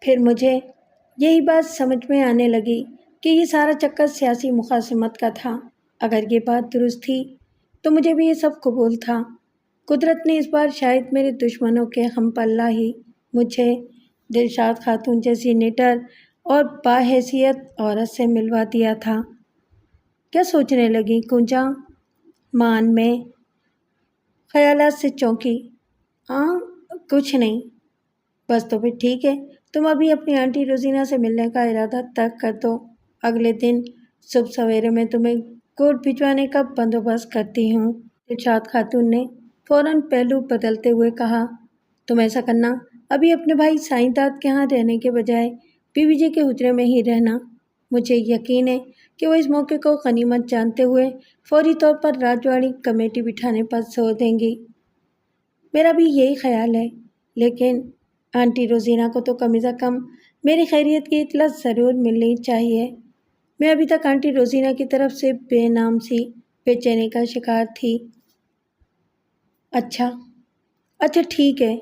پھر مجھے یہی بات سمجھ میں آنے لگی کہ یہ سارا چکر سیاسی مخاصمت کا تھا۔ اگر یہ بات درست تھی تو مجھے بھی یہ سب قبول تھا۔ قدرت نے اس بار شاید میرے دشمنوں کے ہم پلہ ہی مجھے دلشاد خاتون جیسی نٹر اور باحیثیت عورت سے ملوا دیا تھا۔ کیا سوچنے لگی کنجا؟ مان میں خیالات سے چونکی۔ کچھ نہیں، بس تو پھر ٹھیک ہے، تم ابھی اپنی آنٹی روزینہ سے ملنے کا ارادہ ترک کر دو۔ اگلے دن صبح سویرے میں تمہیں کوٹ بھجوانے کا بندوبست کرتی ہوں۔ دلشاد خاتون نے فوراً پہلو بدلتے ہوئے کہا، تم ایسا کرنا، ابھی اپنے بھائی سائیں داد کے ہاں رہنے کے بجائے بی بی جی کے حجرے میں ہی رہنا۔ مجھے یقین ہے کہ وہ اس موقع کو غنیمت جانتے ہوئے فوری طور پر راجواڑی کمیٹی بٹھانے پر زور دیں گی۔ میرا بھی یہی خیال ہے، لیکن آنٹی روزینہ کو تو کم از کم میری خیریت کی اطلاع ضرور ملنی چاہیے۔ میں ابھی تک آنٹی روزینہ کی طرف سے بے نام سی بے چینی کا شکار تھی۔ اچھا ٹھیک ہے،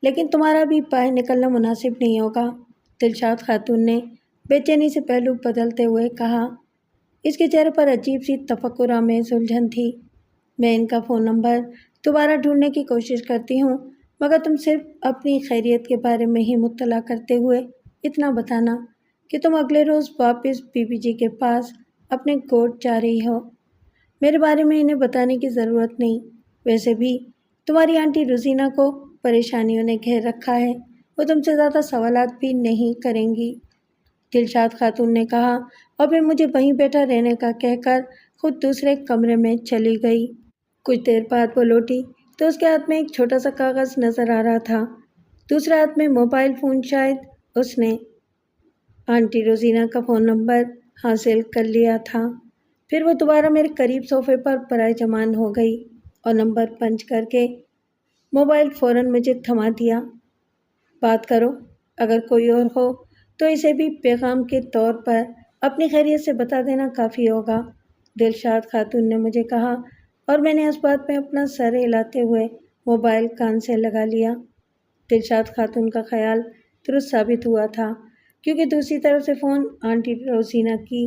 لیکن تمہارا بھی باہر نکلنا مناسب نہیں ہوگا، دلشاد خاتون نے بے چینی سے پہلو بدلتے ہوئے کہا۔ اس کے چہرے پر عجیب سی تفکر آمیز الجھن تھی۔ میں ان کا فون نمبر دوبارہ ڈھونڈنے کی کوشش کرتی ہوں، مگر تم صرف اپنی خیریت کے بارے میں ہی مطلع کرتے ہوئے اتنا بتانا کہ تم اگلے روز واپس بی بی جی کے پاس اپنے کوٹ جا رہی ہو۔ میرے بارے میں انہیں بتانے کی ضرورت نہیں، ویسے بھی تمہاری آنٹی روزینہ کو پریشانیوں نے گھیر رکھا ہے، وہ تم سے زیادہ سوالات بھی نہیں کریں گی، دلشاد خاتون نے کہا، اور پھر مجھے وہیں بیٹھا رہنے کا کہہ کر خود دوسرے کمرے میں چلی گئی۔ کچھ دیر بعد وہ لوٹی تو اس کے ہاتھ میں ایک چھوٹا سا کاغذ نظر آ رہا تھا، دوسرے ہاتھ میں موبائل فون۔ شاید اس نے آنٹی روزینہ کا فون نمبر حاصل کر لیا تھا۔ پھر وہ دوبارہ میرے قریب صوفے پر برائے جمان ہو گئی اور نمبر پنچ کر کے موبائل فوراً مجھے تھما دیا۔ بات کرو، اگر کوئی اور ہو تو اسے بھی پیغام کے طور پر اپنی خیریت سے بتا دینا کافی ہوگا، دلشاد خاتون نے مجھے کہا، اور میں نے اس بات میں اپنا سر ہلاتے ہوئے موبائل کان سے لگا لیا۔ دلشاد خاتون کا خیال درست ثابت ہوا تھا، کیونکہ دوسری طرف سے فون آنٹی روزینہ کی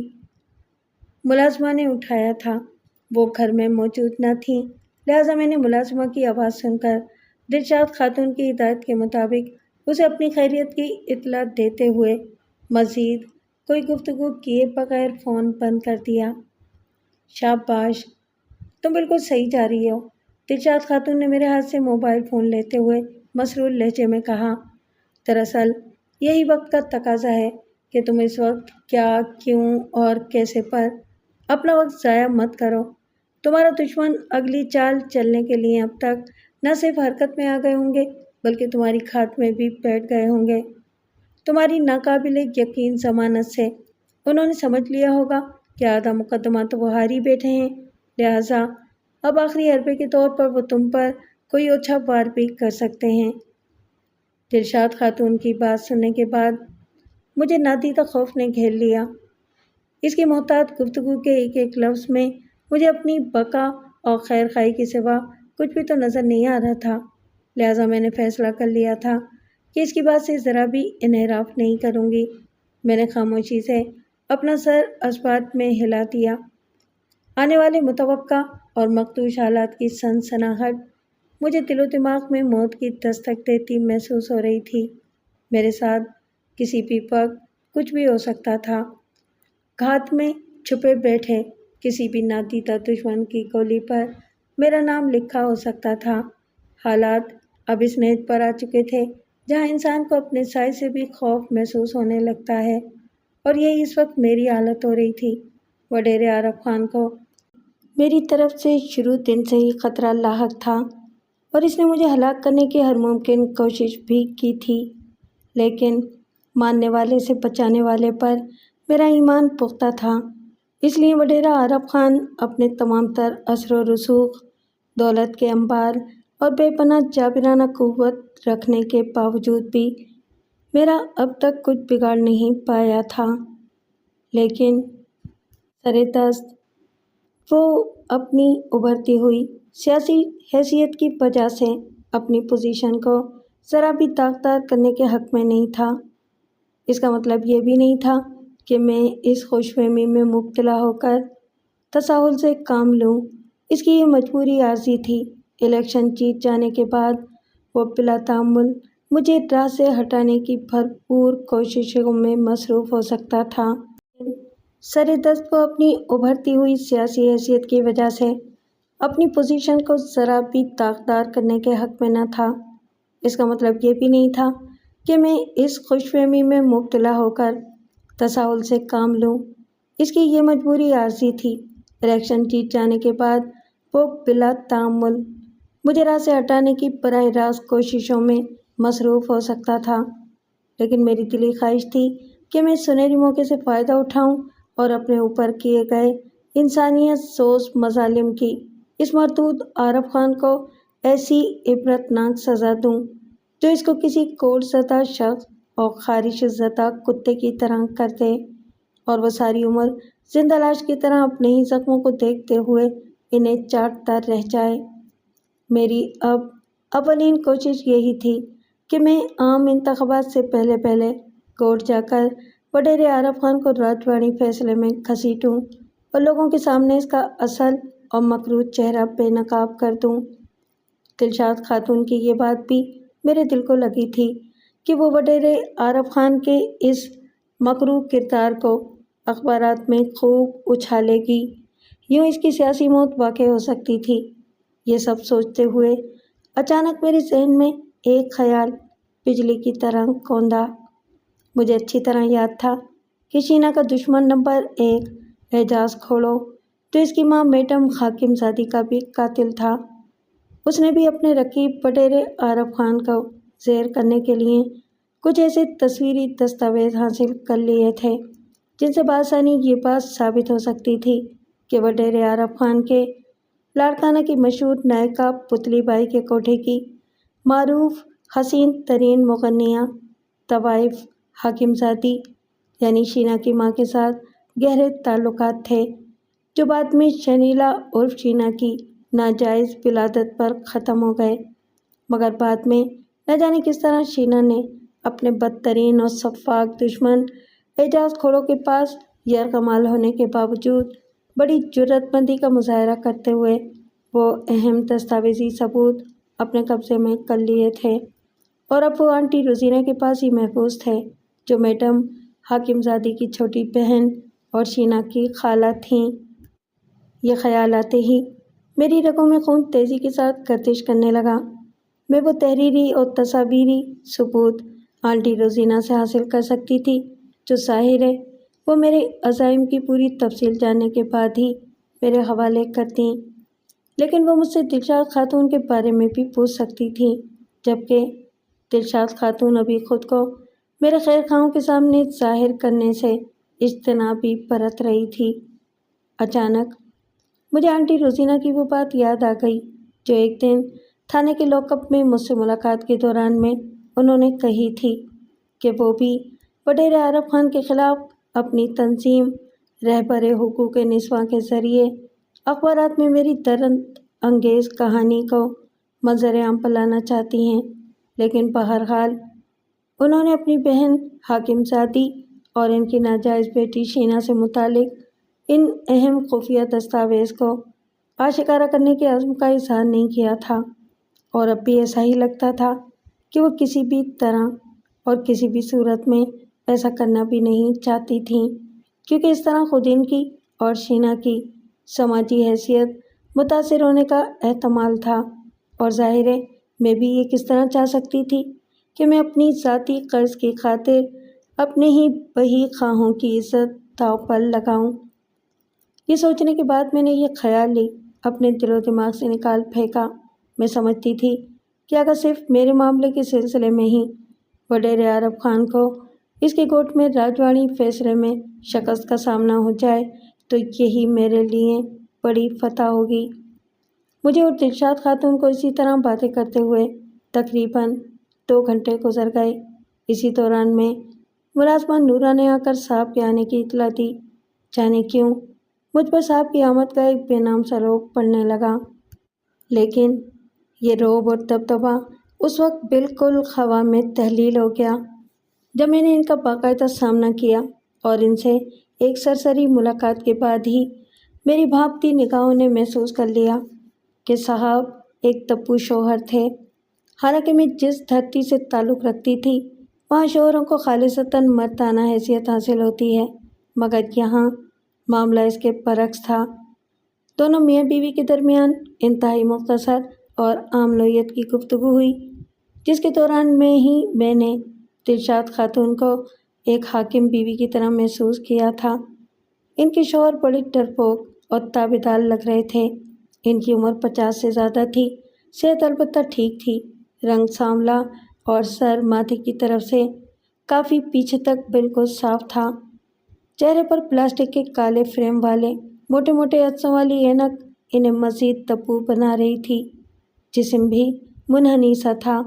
ملازمہ نے اٹھایا تھا۔ وہ گھر میں موجود نہ تھیں، لہٰذا میں نے ملازمہ کی آواز سن کر دلشاد خاتون کی ہدایت کے مطابق اسے اپنی خیریت کی اطلاع دیتے ہوئے مزید کوئی گفتگو کیے بغیر فون بند کر دیا۔ شاباش، تم بالکل صحیح جا رہی ہو، دلشاد خاتون نے میرے ہاتھ سے موبائل فون لیتے ہوئے مسرور لہجے میں کہا۔ دراصل یہی وقت کا تقاضا ہے کہ تم اس وقت کیا، کیوں اور کیسے پر اپنا وقت ضائع مت کرو۔ تمہارا دشمن اگلی چال چلنے کے لیے اب تک نہ صرف حرکت میں آ گئے ہوں گے بلکہ تمہاری کھات میں بھی بیٹھ گئے ہوں گے۔ تمہاری ناقابل یقین ضمانت سے انہوں نے سمجھ لیا ہوگا کہ آدھا مقدمہ تو وہ ہار ہی بیٹھے ہیں، لہٰذا اب آخری حربے کے طور پر وہ تم پر کوئی اوچھا وار بھی کر سکتے ہیں۔ دلشاد خاتون کی بات سننے کے بعد مجھے نادیدہ خوف نے گھیر لیا۔ اس کی محتاط گفتگو کے ایک ایک لفظ میں مجھے اپنی بقا اور خیر خواہی کے سوا کچھ بھی تو نظر نہیں آ رہا تھا، لہٰذا میں نے فیصلہ کر لیا تھا کہ اس کی بات سے ذرا بھی انحراف نہیں کروں گی۔ میں نے خاموشی سے اپنا سر اسبات میں ہلا دیا۔ آنے والے متوقع اور مخدوش حالات کی سنسناہٹ مجھے دل و دماغ میں موت کی دستک دیتی محسوس ہو رہی تھی۔ میرے ساتھ کسی بھی وقت کچھ بھی ہو سکتا تھا۔ گھات میں چھپے بیٹھے کسی بھی نادیدہ دشمن کی گولی پر میرا نام لکھا ہو سکتا تھا۔ حالات اب اس نہج پر آ چکے تھے جہاں انسان کو اپنے سائے سے بھی خوف محسوس ہونے لگتا ہے، اور یہی اس وقت میری حالت ہو رہی تھی۔ وڈیرے عارف خان کو میری طرف سے شروع دن سے ہی خطرہ لاحق تھا اور اس نے مجھے ہلاک کرنے کی ہر ممکن کوشش بھی کی تھی، لیکن ماننے والے سے بچانے والے پر میرا ایمان پختہ تھا۔ اس لیے وڈیرہ عارف خان اپنے تمام تر اثر و رسوخ، دولت کے انبار اور بے پناہ جابرانہ قوت رکھنے کے باوجود بھی میرا اب تک کچھ بگاڑ نہیں پایا تھا، لیکن سرے دست وہ اپنی ابھرتی ہوئی سیاسی حیثیت کی وجہ سے اپنی پوزیشن کو ذرا بھی داغدار کرنے کے حق میں نہیں تھا۔ اس کا مطلب یہ بھی نہیں تھا کہ میں اس خوش فہمی میں مبتلا ہو کر تساہل سے کام لوں۔ اس کی یہ مجبوری عارضی تھی۔ الیکشن جیت جانے کے بعد وہ بلا تعمل مجھے راہ سے ہٹانے کی بھرپور کوششوں میں مصروف ہو سکتا تھا۔ سر دست وہ اپنی ابھرتی ہوئی سیاسی حیثیت کی وجہ سے اپنی پوزیشن کو ذرا بھی داغدار کرنے کے حق میں نہ تھا۔ اس کا مطلب یہ بھی نہیں تھا کہ میں اس خوش فہمی میں مبتلا ہو کر تساہل سے کام لوں۔ اس کی یہ مجبوری عارضی تھی۔ الیکشن جیت جانے کے بعد وہ بلا تعمل مجھے راہ سے ہٹانے کی براہ راست کوششوں میں مصروف ہو سکتا تھا، لیکن میری دلی خواہش تھی کہ میں سنہری موقع سے فائدہ اٹھاؤں اور اپنے اوپر کیے گئے انسانیت سوز مظالم کی اس مردود عارف خان کو ایسی عبرتناک سزا دوں جو اس کو کسی کوڑ زدہ شخص اور خارش زدہ کتے کی طرح کر دے، اور وہ ساری عمر زندہ لاش کی طرح اپنے ہی زخموں کو دیکھتے ہوئے انہیں چاٹتا رہ جائے۔ میری اولین کوشش یہی تھی کہ میں عام انتخابات سے پہلے کوٹ جا کر وڈیرے عارف خان کو راجوانی فیصلے میں گھسیٹوں اور لوگوں کے سامنے اس کا اصل اور مکروہ چہرہ بے نقاب کر دوں۔ دلشاد خاتون کی یہ بات بھی میرے دل کو لگی تھی کہ وہ وڈیرے عارف خان کے اس مکروہ کردار کو اخبارات میں خوب اچھالے گی، یوں اس کی سیاسی موت واقع ہو سکتی تھی۔ یہ سب سوچتے ہوئے اچانک میرے ذہن میں ایک خیال بجلی کی طرح کوندا۔ مجھے اچھی طرح یاد تھا کہ شینا کا دشمن نمبر 1 اعجاز کھوڑو، جو اس کی ماں میڈم حاکم زادی کا بھی قاتل تھا، اس نے بھی اپنے رقیب وڈیرے عارف خان کو زیر کرنے کے لیے کچھ ایسے تصویری دستاویز حاصل کر لیے تھے جن سے بآسانی یہ بات ثابت ہو سکتی تھی کہ وڈیرے عارف خان کے لاڑکانہ کی مشہور نائکا پتلی بائی کے کوٹھے کی معروف حسین ترین مغنیہ طوائف حاکم زادی یعنی شینا کی ماں کے ساتھ گہرے تعلقات تھے، جو بعد میں شنیلا عرف شینا کی ناجائز ولادت پر ختم ہو گئے، مگر بعد میں نہ جانے کس طرح شینا نے اپنے بدترین اور سفاک دشمن اعجاز کھوڑو کے پاس یرغمال ہونے کے باوجود بڑی جرأت مندی کا مظاہرہ کرتے ہوئے وہ اہم دستاویزی ثبوت اپنے قبضے میں کر لیے تھے، اور اب وہ آنٹی روزینہ کے پاس ہی محفوظ تھے، جو میڈم حاکم زادی کی چھوٹی بہن اور شینا کی خالہ تھیں۔ یہ خیال آتے ہی میری رگوں میں خون تیزی کے ساتھ گردش کرنے لگا۔ میں وہ تحریری اور تصاویری ثبوت آنٹی روزینہ سے حاصل کر سکتی تھی جو ظاہر ہے وہ میرے عزائم کی پوری تفصیل جاننے کے بعد ہی میرے حوالے کرتیں، لیکن وہ مجھ سے دلشاد خاتون کے بارے میں بھی پوچھ سکتی تھیں، جبکہ دلشاد خاتون ابھی خود کو میرے خیر خواہوں کے سامنے ظاہر کرنے سے اجتنابی برت رہی تھی۔ اچانک مجھے آنٹی روزینہ کی وہ بات یاد آ گئی جو ایک دن تھانے کے لاک اپ میں مجھ سے ملاقات کے دوران میں انہوں نے کہی تھی کہ وہ بھی وڈیرے عارف خان کے خلاف اپنی تنظیم رہبر حقوق نسواں کے ذریعے اخبارات میں میری درد انگیز کہانی کو منظر عام پر لانا چاہتی ہیں، لیکن بہرحال انہوں نے اپنی بہن حاکم زادی اور ان کی ناجائز بیٹی شینا سے متعلق ان اہم خفیہ دستاویز کو آشکارا کرنے کے عزم کا اظہار نہیں کیا تھا، اور اب بھی ایسا ہی لگتا تھا کہ وہ کسی بھی طرح اور کسی بھی صورت میں ایسا کرنا بھی نہیں چاہتی تھیں، کیونکہ اس طرح خود ان کی اور شینا کی سماجی حیثیت متاثر ہونے کا احتمال تھا، اور ظاہر ہے میں بھی یہ کس طرح چاہ سکتی تھی کہ میں اپنی ذاتی قرض کی خاطر اپنے ہی بہی خواہوں کی عزت داؤ پر لگاؤں۔ یہ سوچنے کے بعد میں نے یہ خیال لی اپنے دل و دماغ سے نکال پھینکا۔ میں سمجھتی تھی کہ اگر صرف میرے معاملے کے سلسلے میں ہی وڈیرے عارف خان کو اس کے کوٹ میں راجوانی فیصلے میں شکست کا سامنا ہو جائے تو یہی میرے لیے بڑی فتح ہوگی۔ مجھے اور دلشاد خاتون کو اسی طرح باتیں کرتے ہوئے تقریباً 2 گھنٹے گزر گئے۔ اسی دوران میں ملازمہ نورا نے آ کر صاحب کے آنے کی اطلاع دی۔ جانے کیوں مجھ پر صاحب کی آمد کا ایک بے نام سا رعب پڑنے لگا، لیکن یہ رعب اور دبدبا اس وقت بالکل ہوا میں تحلیل ہو گیا۔ جب میں نے ان کا باقاعدہ سامنا کیا اور ان سے ایک سرسری ملاقات کے بعد ہی میری بھاپتی نگاہوں نے محسوس کر لیا کہ صاحب ایک تپو شوہر تھے۔ حالانکہ میں جس دھرتی سے تعلق رکھتی تھی وہاں شوہروں کو خالصتاً مردانہ حیثیت حاصل ہوتی ہے، مگر یہاں معاملہ اس کے برعکس تھا۔ دونوں میاں بیوی کے درمیان انتہائی مختصر اور عام نوعیت کی گفتگو ہوئی، جس کے دوران میں نے دلشاد خاتون کو ایک حاکم بیوی کی طرح محسوس کیا تھا۔ ان کے شوہر بڑے ڈرپوک اور تابعدار لگ رہے تھے۔ ان کی عمر 50 سے زیادہ تھی، صحت البتہ ٹھیک تھی، رنگ سانولا اور سر ماتھے کی طرف سے کافی پیچھے تک بالکل صاف تھا۔ چہرے پر پلاسٹک کے کالے فریم والے موٹے موٹے عدسوں والی اینک انہیں مزید تپو بنا رہی تھی۔ جسم بھی منحنی سا تھا۔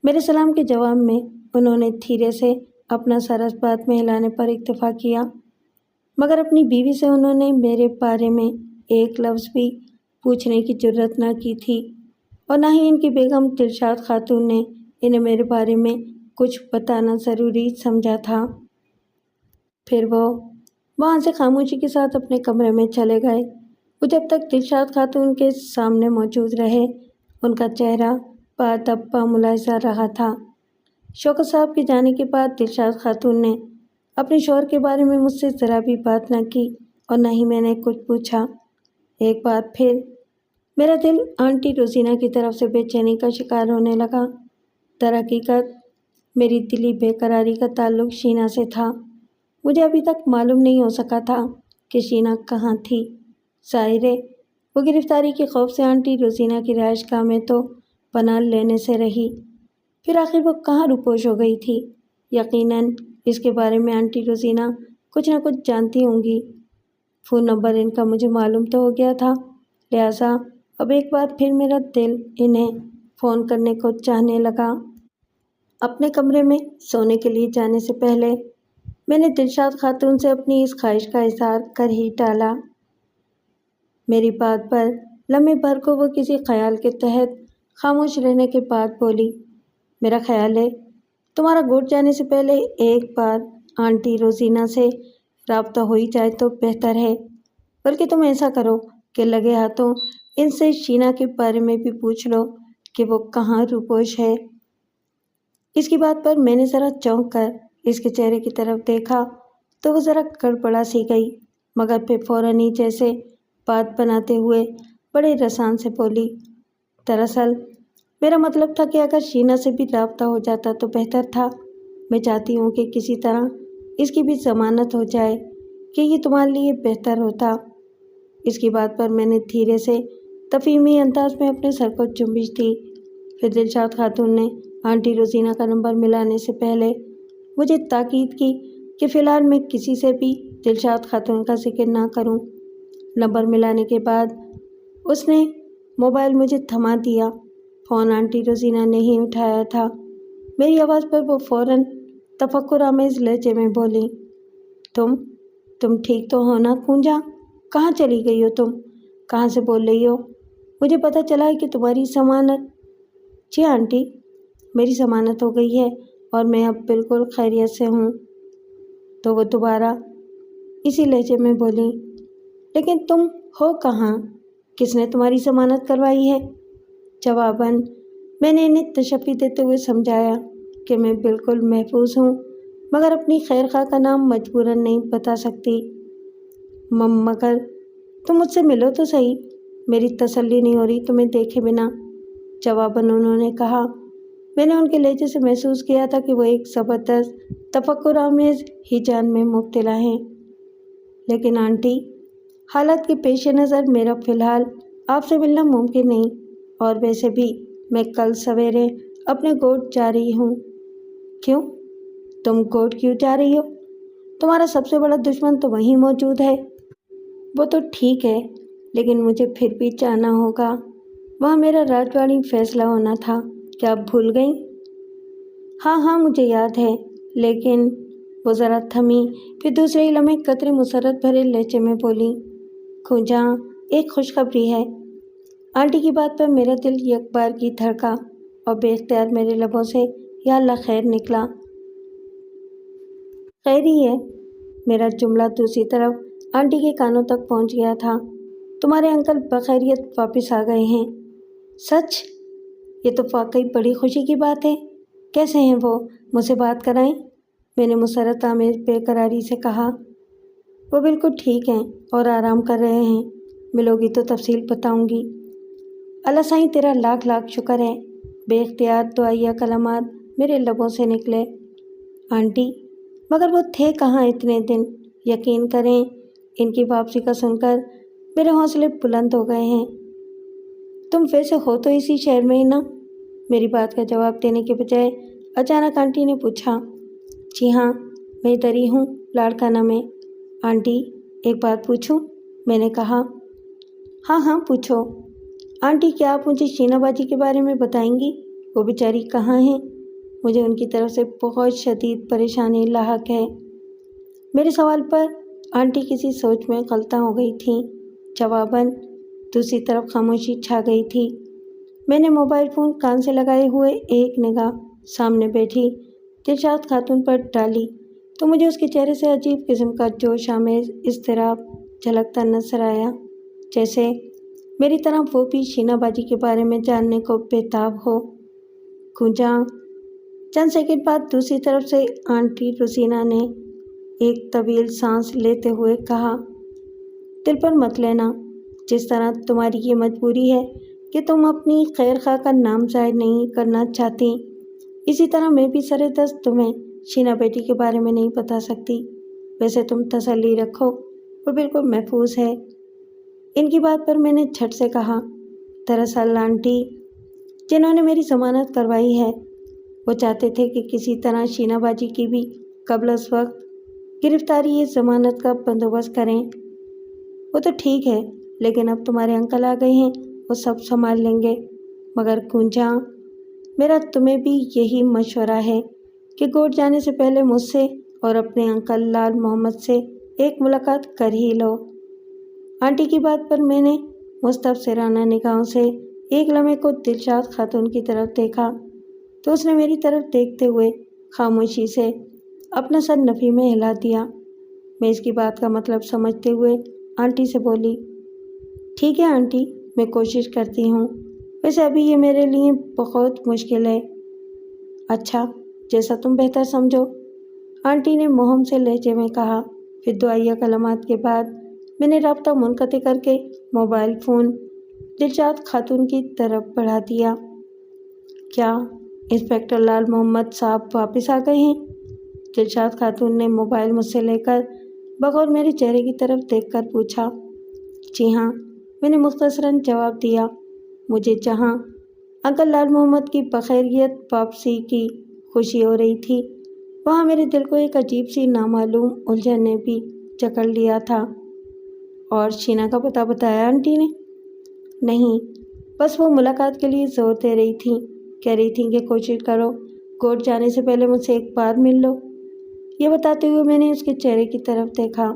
میرے سلام کے جواب میں انہوں نے دھیرے سے اپنا سر اس بات میں ہلانے پر اکتفا کیا، مگر اپنی بیوی سے انہوں نے میرے بارے میں ایک لفظ بھی پوچھنے کی جرات نہ کی تھی، اور نہ ہی ان کی بیگم دلشاد خاتون نے انہیں میرے بارے میں کچھ بتانا ضروری سمجھا تھا۔ پھر وہ وہاں سے خاموشی کے ساتھ اپنے کمرے میں چلے گئے۔ وہ جب تک دلشاد خاتون کے سامنے موجود رہے ان کا چہرہ بادبا ملاحظہ رہا تھا۔ شوکت صاحب کے جانے کے بعد دلشاد خاتون نے اپنے شوہر کے بارے میں مجھ سے ذرا بھی بات نہ کی اور نہ ہی میں نے کچھ پوچھا۔ ایک بار پھر میرا دل آنٹی روزینہ کی طرف سے بے چینی کا شکار ہونے لگا۔ در حقیقت میری دلی بے قراری کا تعلق شینا سے تھا۔ مجھے ابھی تک معلوم نہیں ہو سکا تھا کہ شینا کہاں تھی۔ ظاہر ہے وہ گرفتاری کے خوف سے آنٹی روزینہ کی رہائش گاہ میں تو پناہ لینے سے رہی، پھر آخر وہ کہاں روپوش ہو گئی تھی۔ یقیناً اس کے بارے میں آنٹی روزینہ کچھ نہ کچھ جانتی ہوں گی۔ فون نمبر ان کا مجھے معلوم تو ہو گیا تھا، لہٰذا اب ایک بار پھر میرا دل انہیں فون کرنے کو چاہنے لگا۔ اپنے کمرے میں سونے کے لیے جانے سے پہلے میں نے دلشاد خاتون سے اپنی اس خواہش کا اظہار کر ہی ڈالا۔ میری بات پر لمحے بھر کو وہ کسی خیال کے تحت خاموش رہنے کے بعد بولی، میرا خیال ہے تمہارا گوٹ جانے سے پہلے ایک بار آنٹی روزینہ سے رابطہ ہو ہی جائے تو بہتر ہے۔ بلکہ تم ایسا کرو کہ لگے ہاتھوں ان سے شینا کے بارے میں بھی پوچھ لو کہ وہ کہاں روپوش ہے۔ اس کی بات پر میں نے ذرا چونک کر اس کے چہرے کی طرف دیکھا تو وہ ذرا گڑبڑا سی گئی، مگر پھر فوراً ہی جیسے بات بناتے ہوئے بڑے رسان سے بولی، دراصل میرا مطلب تھا کہ اگر شینا سے بھی رابطہ ہو جاتا تو بہتر تھا۔ میں چاہتی ہوں کہ کسی طرح اس کی بھی ضمانت ہو جائے کہ یہ تمہارے لیے بہتر ہوتا۔ اس کی بات پر میں نے دھیرے سے تفہیمی انداز میں اپنے سر کو جنبش دی۔ پھر دلشاد خاتون نے آنٹی روزینہ کا نمبر ملانے سے پہلے مجھے تاکید کی کہ فی الحال میں کسی سے بھی دلشاد خاتون کا ذکر نہ کروں۔ نمبر ملانے کے بعد اس نے موبائل مجھے تھما دیا۔ فون آنٹی روزینہ نے ہی اٹھایا تھا۔ میری آواز پر وہ فوراً تفکر آمیز لہجے میں بولی، تم ٹھیک تو ہو نا کونجا؟ کہاں چلی گئی ہو تم؟ کہاں سے بول رہی ہو؟ مجھے پتہ چلا ہے کہ تمہاری ضمانت۔ جی آنٹی، میری ضمانت ہو گئی ہے اور میں اب بالکل خیریت سے ہوں۔ تو وہ دوبارہ اسی لہجے میں بولی، لیکن تم ہو کہاں؟ کس نے تمہاری ضمانت کروائی ہے؟ جواباً میں نے انہیں تشفی دیتے ہوئے سمجھایا کہ میں بالکل محفوظ ہوں، مگر اپنی خیر خواہ کا نام مجبوراً نہیں بتا سکتی۔ مگر تم مجھ سے ملو تو صحیح، میری تسلی نہیں ہو رہی تمہیں دیکھے بنا، جواباً انہوں نے کہا۔ میں نے ان کے لہجے سے محسوس کیا تھا کہ وہ ایک زبردست تفکر آمیز ہیجان میں مبتلا ہیں۔ لیکن آنٹی، حالات کے پیش نظر میرا فی الحال آپ سے ملنا ممکن نہیں، اور ویسے بھی میں کل سویرے اپنے گوٹ جا رہی ہوں۔ کیوں؟ تم گوٹ کیوں جا رہی ہو؟ تمہارا سب سے بڑا دشمن تو وہیں موجود ہے۔ وہ تو ٹھیک ہے، لیکن مجھے پھر بھی جانا ہوگا، وہاں میرا راجواڑی فیصلہ ہونا تھا، کیا آپ بھول گئیں؟ ہاں مجھے یاد ہے، لیکن وہ ذرا تھمی، پھر دوسرے ہی لمحے قدرے مسرت بھرے لہجے میں بولی، کھوجا ایک خوشخبری ہے۔ آنٹی کی بات پر میرا دل یک بار کی دھڑکا اور بے اختیار میرے لبوں سے یا اللہ خیر نکلا۔ خیر ہی ہے۔ میرا جملہ دوسری طرف آنٹی کے کانوں تک پہنچ گیا تھا۔ تمہارے انکل بخیریت واپس آ گئے ہیں؟ سچ؟ یہ تو واقعی بڑی خوشی کی بات ہے۔ کیسے ہیں وہ؟ مجھ سے بات کرائیں؟ میں نے مسرت آمیز بے قراری سے کہا۔ وہ بالکل ٹھیک ہیں اور آرام کر رہے ہیں۔ ملو گی تو تفصیل بتاؤں گی۔ اللہ سائیں تیرا لاکھ لاکھ شکر ہے۔ بے اختیار دعائیہ کلمات میرے لبوں سے نکلے۔ آنٹی، مگر وہ تھے کہاں اتنے دن؟ یقین کریں ان کی واپسی کا سن کر میرے حوصلے بلند ہو گئے ہیں۔ تم ویسے ہو تو اسی شہر میں ہی نا؟ میری بات کا جواب دینے کے بجائے اچانک آنٹی نے پوچھا۔ جی ہاں، میں ادھر ہی ہوں، لاڑکانہ میں۔ آنٹی، ایک بات پوچھوں؟ میں نے کہا۔ ہاں ہاں پوچھو۔ آنٹی، کیا آپ مجھے شینا باجی کے بارے میں بتائیں گی؟ وہ بیچاری کہاں ہیں؟ مجھے ان کی طرف سے بہت شدید پریشانی لاحق ہے۔ میرے سوال پر آنٹی کسی سوچ میں غلطہ ہو گئی تھیں۔ جواباً دوسری طرف خاموشی چھا گئی تھی۔ میں نے موبائل فون کان سے لگائے ہوئے ایک نگاہ سامنے بیٹھی دلشاد خاتون پر ڈالی تو مجھے اس کے چہرے سے عجیب قسم کا جوش آمیز اضطراب جھلکتا نظر آیا، جیسے میری طرح وہ بھی شینا باجی کے بارے میں جاننے کو بےتاب ہو۔ گونجا۔ چند سیکنڈ بعد دوسری طرف سے آنٹی روزینہ نے ایک طویل سانس لیتے ہوئے کہا، دل پر مت لینا۔ جس طرح تمہاری یہ مجبوری ہے کہ تم اپنی خیر خواہ کا نام ظاہر نہیں کرنا چاہتی، اسی طرح میں بھی سر دست تمہیں شینا بیٹی کے بارے میں نہیں بتا سکتی۔ ویسے تم تسلی رکھو، وہ بالکل محفوظ ہے۔ ان کی بات پر میں نے جھٹ سے کہا، دراصل آنٹی، جنہوں نے میری ضمانت کروائی ہے وہ چاہتے تھے کہ کسی طرح شینا باجی کی بھی قبل از وقت گرفتاری ضمانت کا بندوبست کریں۔ وہ تو ٹھیک ہے، لیکن اب تمہارے انکل آ گئے ہیں، وہ سب سنبھال لیں گے۔ مگر گونجا، میرا تمہیں بھی یہی مشورہ ہے کہ کوٹ جانے سے پہلے مجھ سے اور اپنے انکل لال محمد سے ایک ملاقات کر ہی لو۔ آنٹی کی بات پر میں نے مستفسرانہ نگاہوں سے ایک لمحے کو دلشاد خاتون کی طرف دیکھا تو اس نے میری طرف دیکھتے ہوئے خاموشی سے اپنا سر نفی میں ہلا دیا۔ میں اس کی بات کا مطلب سمجھتے ہوئے آنٹی سے بولی، ٹھیک ہے آنٹی، میں کوشش کرتی ہوں، ویسے ابھی یہ میرے لیے بہت مشکل ہے۔ اچھا، جیسا تم بہتر سمجھو، آنٹی نے مہم سے لہجے میں کہا۔ پھر دعائیہ کلمات کے بعد میں نے رابطہ منقطع کر کے موبائل فون دلشاد خاتون کی طرف بڑھا دیا۔ کیا انسپکٹر لال محمد صاحب واپس آ گئے ہیں؟ دلشاد خاتون نے موبائل مجھ سے لے کر بغور میرے چہرے کی طرف دیکھ کر پوچھا۔ جی ہاں، میں نے مختصراً جواب دیا۔ مجھے جہاں انکل لال محمد کی بخیریت واپسی کی خوشی ہو رہی تھی، وہاں میرے دل کو ایک عجیب سی نامعلوم الجھن نے بھی جکڑ لیا تھا۔ اور شینا کا پتہ بتایا آنٹی نے؟ نہیں، بس وہ ملاقات کے لیے زور دے رہی تھیں، کہہ رہی تھیں کہ کوشش کرو کوٹ جانے سے پہلے مجھ سے ایک بار مل لو۔ یہ بتاتے ہوئے میں نے اس کے چہرے کی طرف دیکھا۔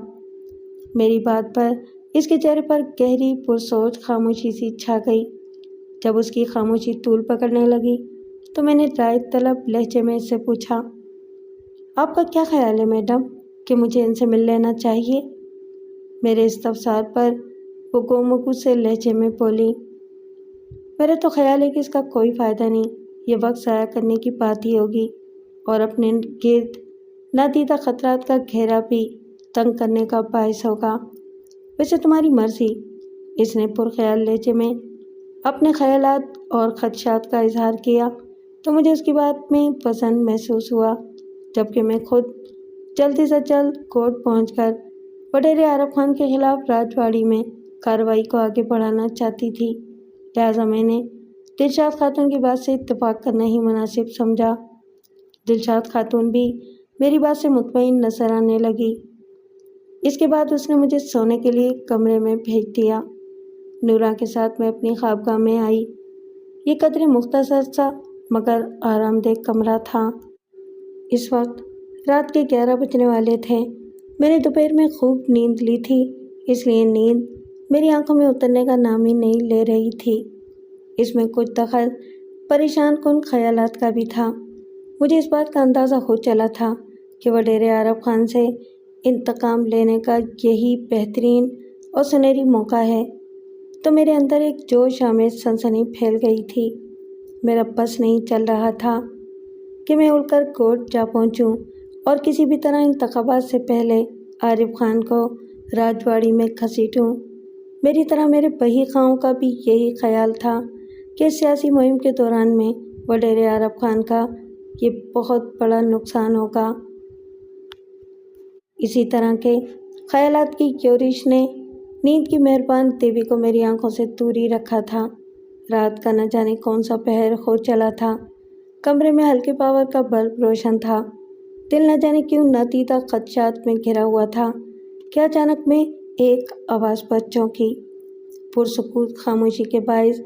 میری بات پر اس کے چہرے پر گہری پرسوچ خاموشی سی چھا گئی۔ جب اس کی خاموشی طول پکڑنے لگی تو میں نے رائے طلب لہجے میں اس سے پوچھا، آپ کا کیا خیال ہے میڈم کہ مجھے ان سے مل لینا چاہیے؟ میرے استفسار پر وہ گومگو سے لہجے میں بولی، میرا تو خیال ہے کہ اس کا کوئی فائدہ نہیں، یہ وقت ضائع کرنے کی بات ہی ہوگی اور اپنے گرد نادیدہ خطرات کا گھیرا بھی تنگ کرنے کا باعث ہوگا۔ ویسے تمہاری مرضی۔ اس نے پرخیال لہجے میں اپنے خیالات اور خدشات کا اظہار کیا تو مجھے اس کی بات میں وزن محسوس ہوا، جبکہ میں خود جلدی سے جلد کوٹ پہنچ کر وڈیرے عارف خان کے خلاف راجواڑی میں کارروائی کو آگے بڑھانا چاہتی تھی۔ لہٰذا میں نے دلشاد خاتون کی بات سے اتفاق کرنا ہی مناسب سمجھا۔ دلشاد خاتون بھی میری بات سے مطمئن نظر آنے لگی۔ اس کے بعد اس نے مجھے سونے کے لیے کمرے میں بھیج دیا۔ نورا کے ساتھ میں اپنی خوابگاہ میں آئی۔ یہ قدرے مختصر سا مگر آرام دہ کمرہ تھا۔ اس وقت رات کے 11 بجنے والے تھے۔ میں نے دوپہر میں خوب نیند لی تھی، اس لیے نیند میری آنکھوں میں اترنے کا نام ہی نہیں لے رہی تھی۔ اس میں کچھ دخل پریشان کن خیالات کا بھی تھا۔ مجھے اس بات کا اندازہ ہو چلا تھا کہ وڈیرے عارف خان سے انتقام لینے کا یہی بہترین اور سنہری موقع ہے، تو میرے اندر ایک جوش آمیز سنسنی پھیل گئی تھی۔ میرا بس نہیں چل رہا تھا کہ میں اڑ کر کوٹ جا پہنچوں اور کسی بھی طرح انتخابات سے پہلے عارف خان کو راجواڑی میں گھسیٹوں۔ میری طرح میرے بہی خواہوں کا بھی یہی خیال تھا کہ اس سیاسی مہم کے دوران میں وڈیرے عارف خان کا یہ بہت بڑا نقصان ہوگا۔ اسی طرح کے خیالات کی یورش نے نیند کی مہربان دیوی کو میری آنکھوں سے دور ہی رکھا تھا۔ رات کا نہ جانے کون سا پہر ہو چلا تھا، کمرے میں ہلکے پاور کا بلب روشن تھا، دل نہ جانے کیوں نادیدہ خدشات میں گھرا ہوا تھا کہ اچانک میں ایک آواز پر چونکی۔ پرسکوت خاموشی کے باعث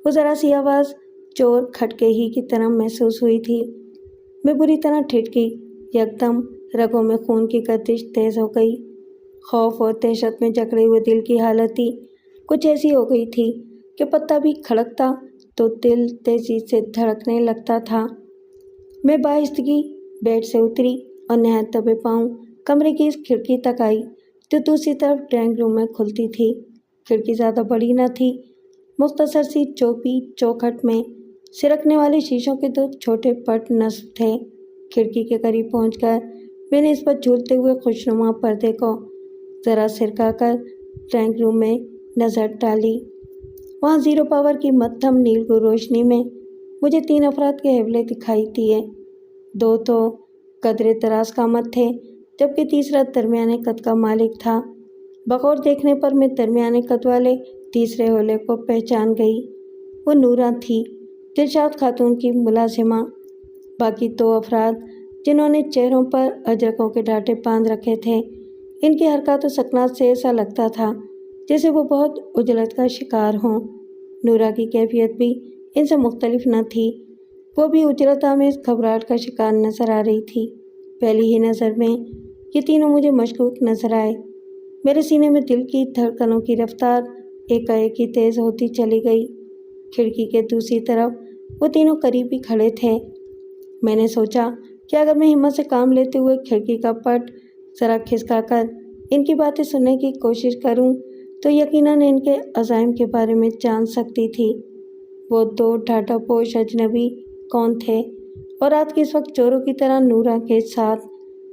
وہ ذرا سی آواز چور کھٹکے ہی کی طرح محسوس ہوئی تھی۔ میں بری طرح ٹھٹکی، یکدم رگوں میں خون کی گردش تیز ہو گئی۔ خوف اور دہشت میں جکڑے ہوئے دل کی حالت ہی کچھ ایسی ہو گئی تھی کہ پتا بھی کھڑکتا تو دل تیزی سے دھڑکنے لگتا تھا۔ میں بآہستگی بیڈ سے اتری اور نہایت دبے پاؤں کمرے کی اس کھڑکی تک آئی جو دوسری طرف ڈرائنگ روم میں کھلتی تھی۔ کھڑکی زیادہ بڑی نہ تھی، مختصر سی چوپی چوکھٹ میں سرکنے والے شیشوں کے دو چھوٹے پٹ نصب تھے۔ کھڑکی کے قریب پہنچ کر میں نے اس پر جھولتے ہوئے خوشنما پردے کو ذرا سرکا کر ڈرائنگ روم میں نظر ڈالی۔ وہاں زیرو پاور کی مدھم نیلگو روشنی میں مجھے 3 افراد کے حوالے دکھائی دیے۔ 2 تو قدرے دراز قامت تھے جبکہ تیسرا درمیانے قد کا مالک تھا۔ بغور دیکھنے پر میں درمیانے قد والے تیسرے حولے کو پہچان گئی۔ وہ نورہ تھی، دلشاد خاتون کی ملازمہ۔ باقی 2 افراد جنہوں نے چہروں پر اجرکوں کے ڈانٹے باندھ رکھے تھے، ان کی حرکات و سکنات سے ایسا لگتا تھا جیسے وہ بہت عجلت کا شکار ہوں۔ نورہ کی کیفیت بھی ان سے مختلف نہ تھی، وہ بھی عجلت آمیز گھبراہٹ کا شکار نظر آ رہی تھی۔ پہلی ہی نظر میں یہ تینوں مجھے مشکوک نظر آئے۔ میرے سینے میں دل کی دھڑکنوں کی رفتار ایک ہی تیز ہوتی چلی گئی۔ کھڑکی کے دوسری طرف وہ تینوں قریب ہی کھڑے تھے۔ میں نے سوچا کہ اگر میں ہمت سے کام لیتے ہوئے کھڑکی کا پٹ ذرا کھسکا کر ان کی باتیں سننے کی کوشش کروں تو یقیناً ان کے عزائم کے بارے میں جان سکتی تھی۔ وہ 2 ڈھاٹا پوش اجنبی کون تھے اور رات کے اس وقت چوروں کی طرح نورہ کے ساتھ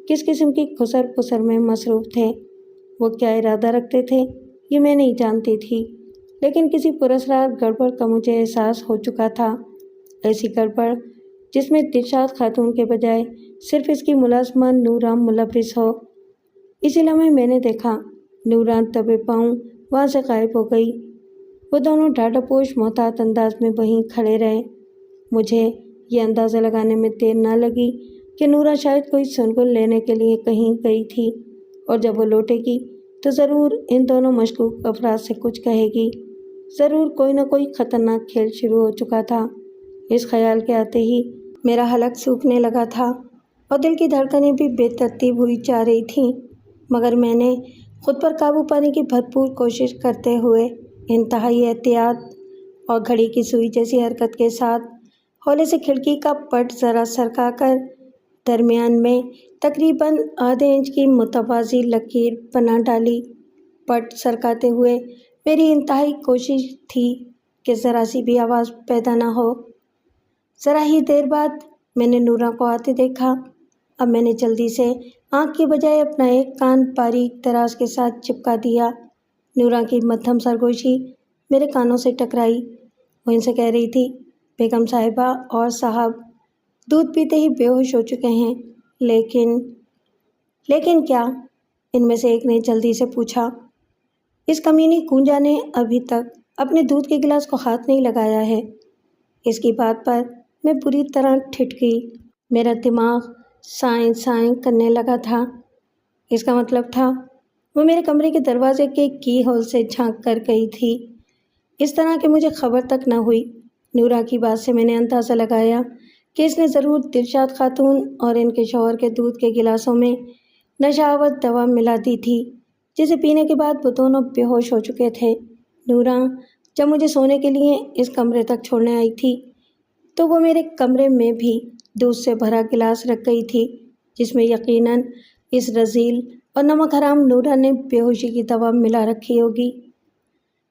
کس قسم کی خسر پسر میں مصروف تھے؟ وہ کیا ارادہ رکھتے تھے یہ میں نہیں جانتی تھی، لیکن کسی پراسرار گڑبڑ کا مجھے احساس ہو چکا تھا۔ ایسی گڑبڑ جس میں دلشاد خاتون کے بجائے صرف اس کی ملازمہ نورہ ملوث ہو۔ اسی لمحے میں نے دیکھا نورہ دبے پاؤں وہاں سے غائب ہو گئی۔ وہ دونوں ڈھاٹا پوش محتاط انداز میں وہیں کھڑے رہے۔ مجھے یہ اندازہ لگانے میں دیر نہ لگی کہ نورہ شاید کوئی سنگل لینے کے لیے کہیں گئی تھی اور جب وہ لوٹے گی تو ضرور ان دونوں مشکوک افراد سے کچھ کہے گی۔ ضرور کوئی نہ کوئی خطرناک کھیل شروع ہو چکا تھا۔ اس خیال کے آتے ہی میرا حلق سوکھنے لگا تھا اور دل کی دھڑکنیں بھی بے ترتیب ہوئی جا رہی تھیں، مگر میں نے خود پر قابو پانے کی بھرپور کوشش کرتے ہوئے انتہائی احتیاط اور گھڑی کی سوئی جیسی حرکت کے ساتھ ہولے سے کھڑکی کا پٹ ذرا سرکا کر درمیان میں تقریباً ½ انچ کی متوازی لکیر بنا ڈالی۔ پٹ سرکاتے ہوئے میری انتہائی کوشش تھی کہ ذرا سی بھی آواز پیدا نہ ہو۔ ذرا ہی دیر بعد میں نے نورہ کو آتے دیکھا۔ اب میں نے جلدی سے آنکھ کی بجائے اپنا ایک کان باریک دراز کے ساتھ چپکا دیا۔ نورہ کی مدھم سرگوشی میرے کانوں سے ٹکرائی۔ وہ ان سے کہہ رہی تھی، بیگم صاحبہ اور صاحب دودھ پیتے ہی بے ہوش ہو چکے ہیں، لیکن کیا؟ ان میں سے ایک نے جلدی سے پوچھا۔ اس کمینی گونجا نے ابھی تک اپنے دودھ کے گلاس کو ہاتھ نہیں لگایا ہے۔ اس کی بات پر میں بری طرح ٹھٹکی۔ میرا دماغ سائیں سائیں کرنے لگا تھا۔ اس کا مطلب تھا وہ میرے کمرے کے دروازے کے کی ہول سے جھانک کر گئی تھی، اس طرح کہ مجھے خبر تک نہ ہوئی۔ نورہ کی بات سے میں نے اندازہ لگایا کہ اس نے ضرور دلشاد خاتون اور ان کے شوہر کے دودھ کے گلاسوں میں نشہ آور دوا ملا دی تھی، جسے پینے کے بعد وہ دونوں بے ہوش ہو چکے تھے۔ نورہ جب مجھے سونے کے لیے اس کمرے تک چھوڑنے آئی تھی تو وہ میرے کمرے میں بھی دودھ سے بھرا گلاس رکھ گئی تھی جس میں یقیناً اس رذیل اور نمک حرام نورا نے بے ہوشی کی دوا ملا رکھی ہوگی۔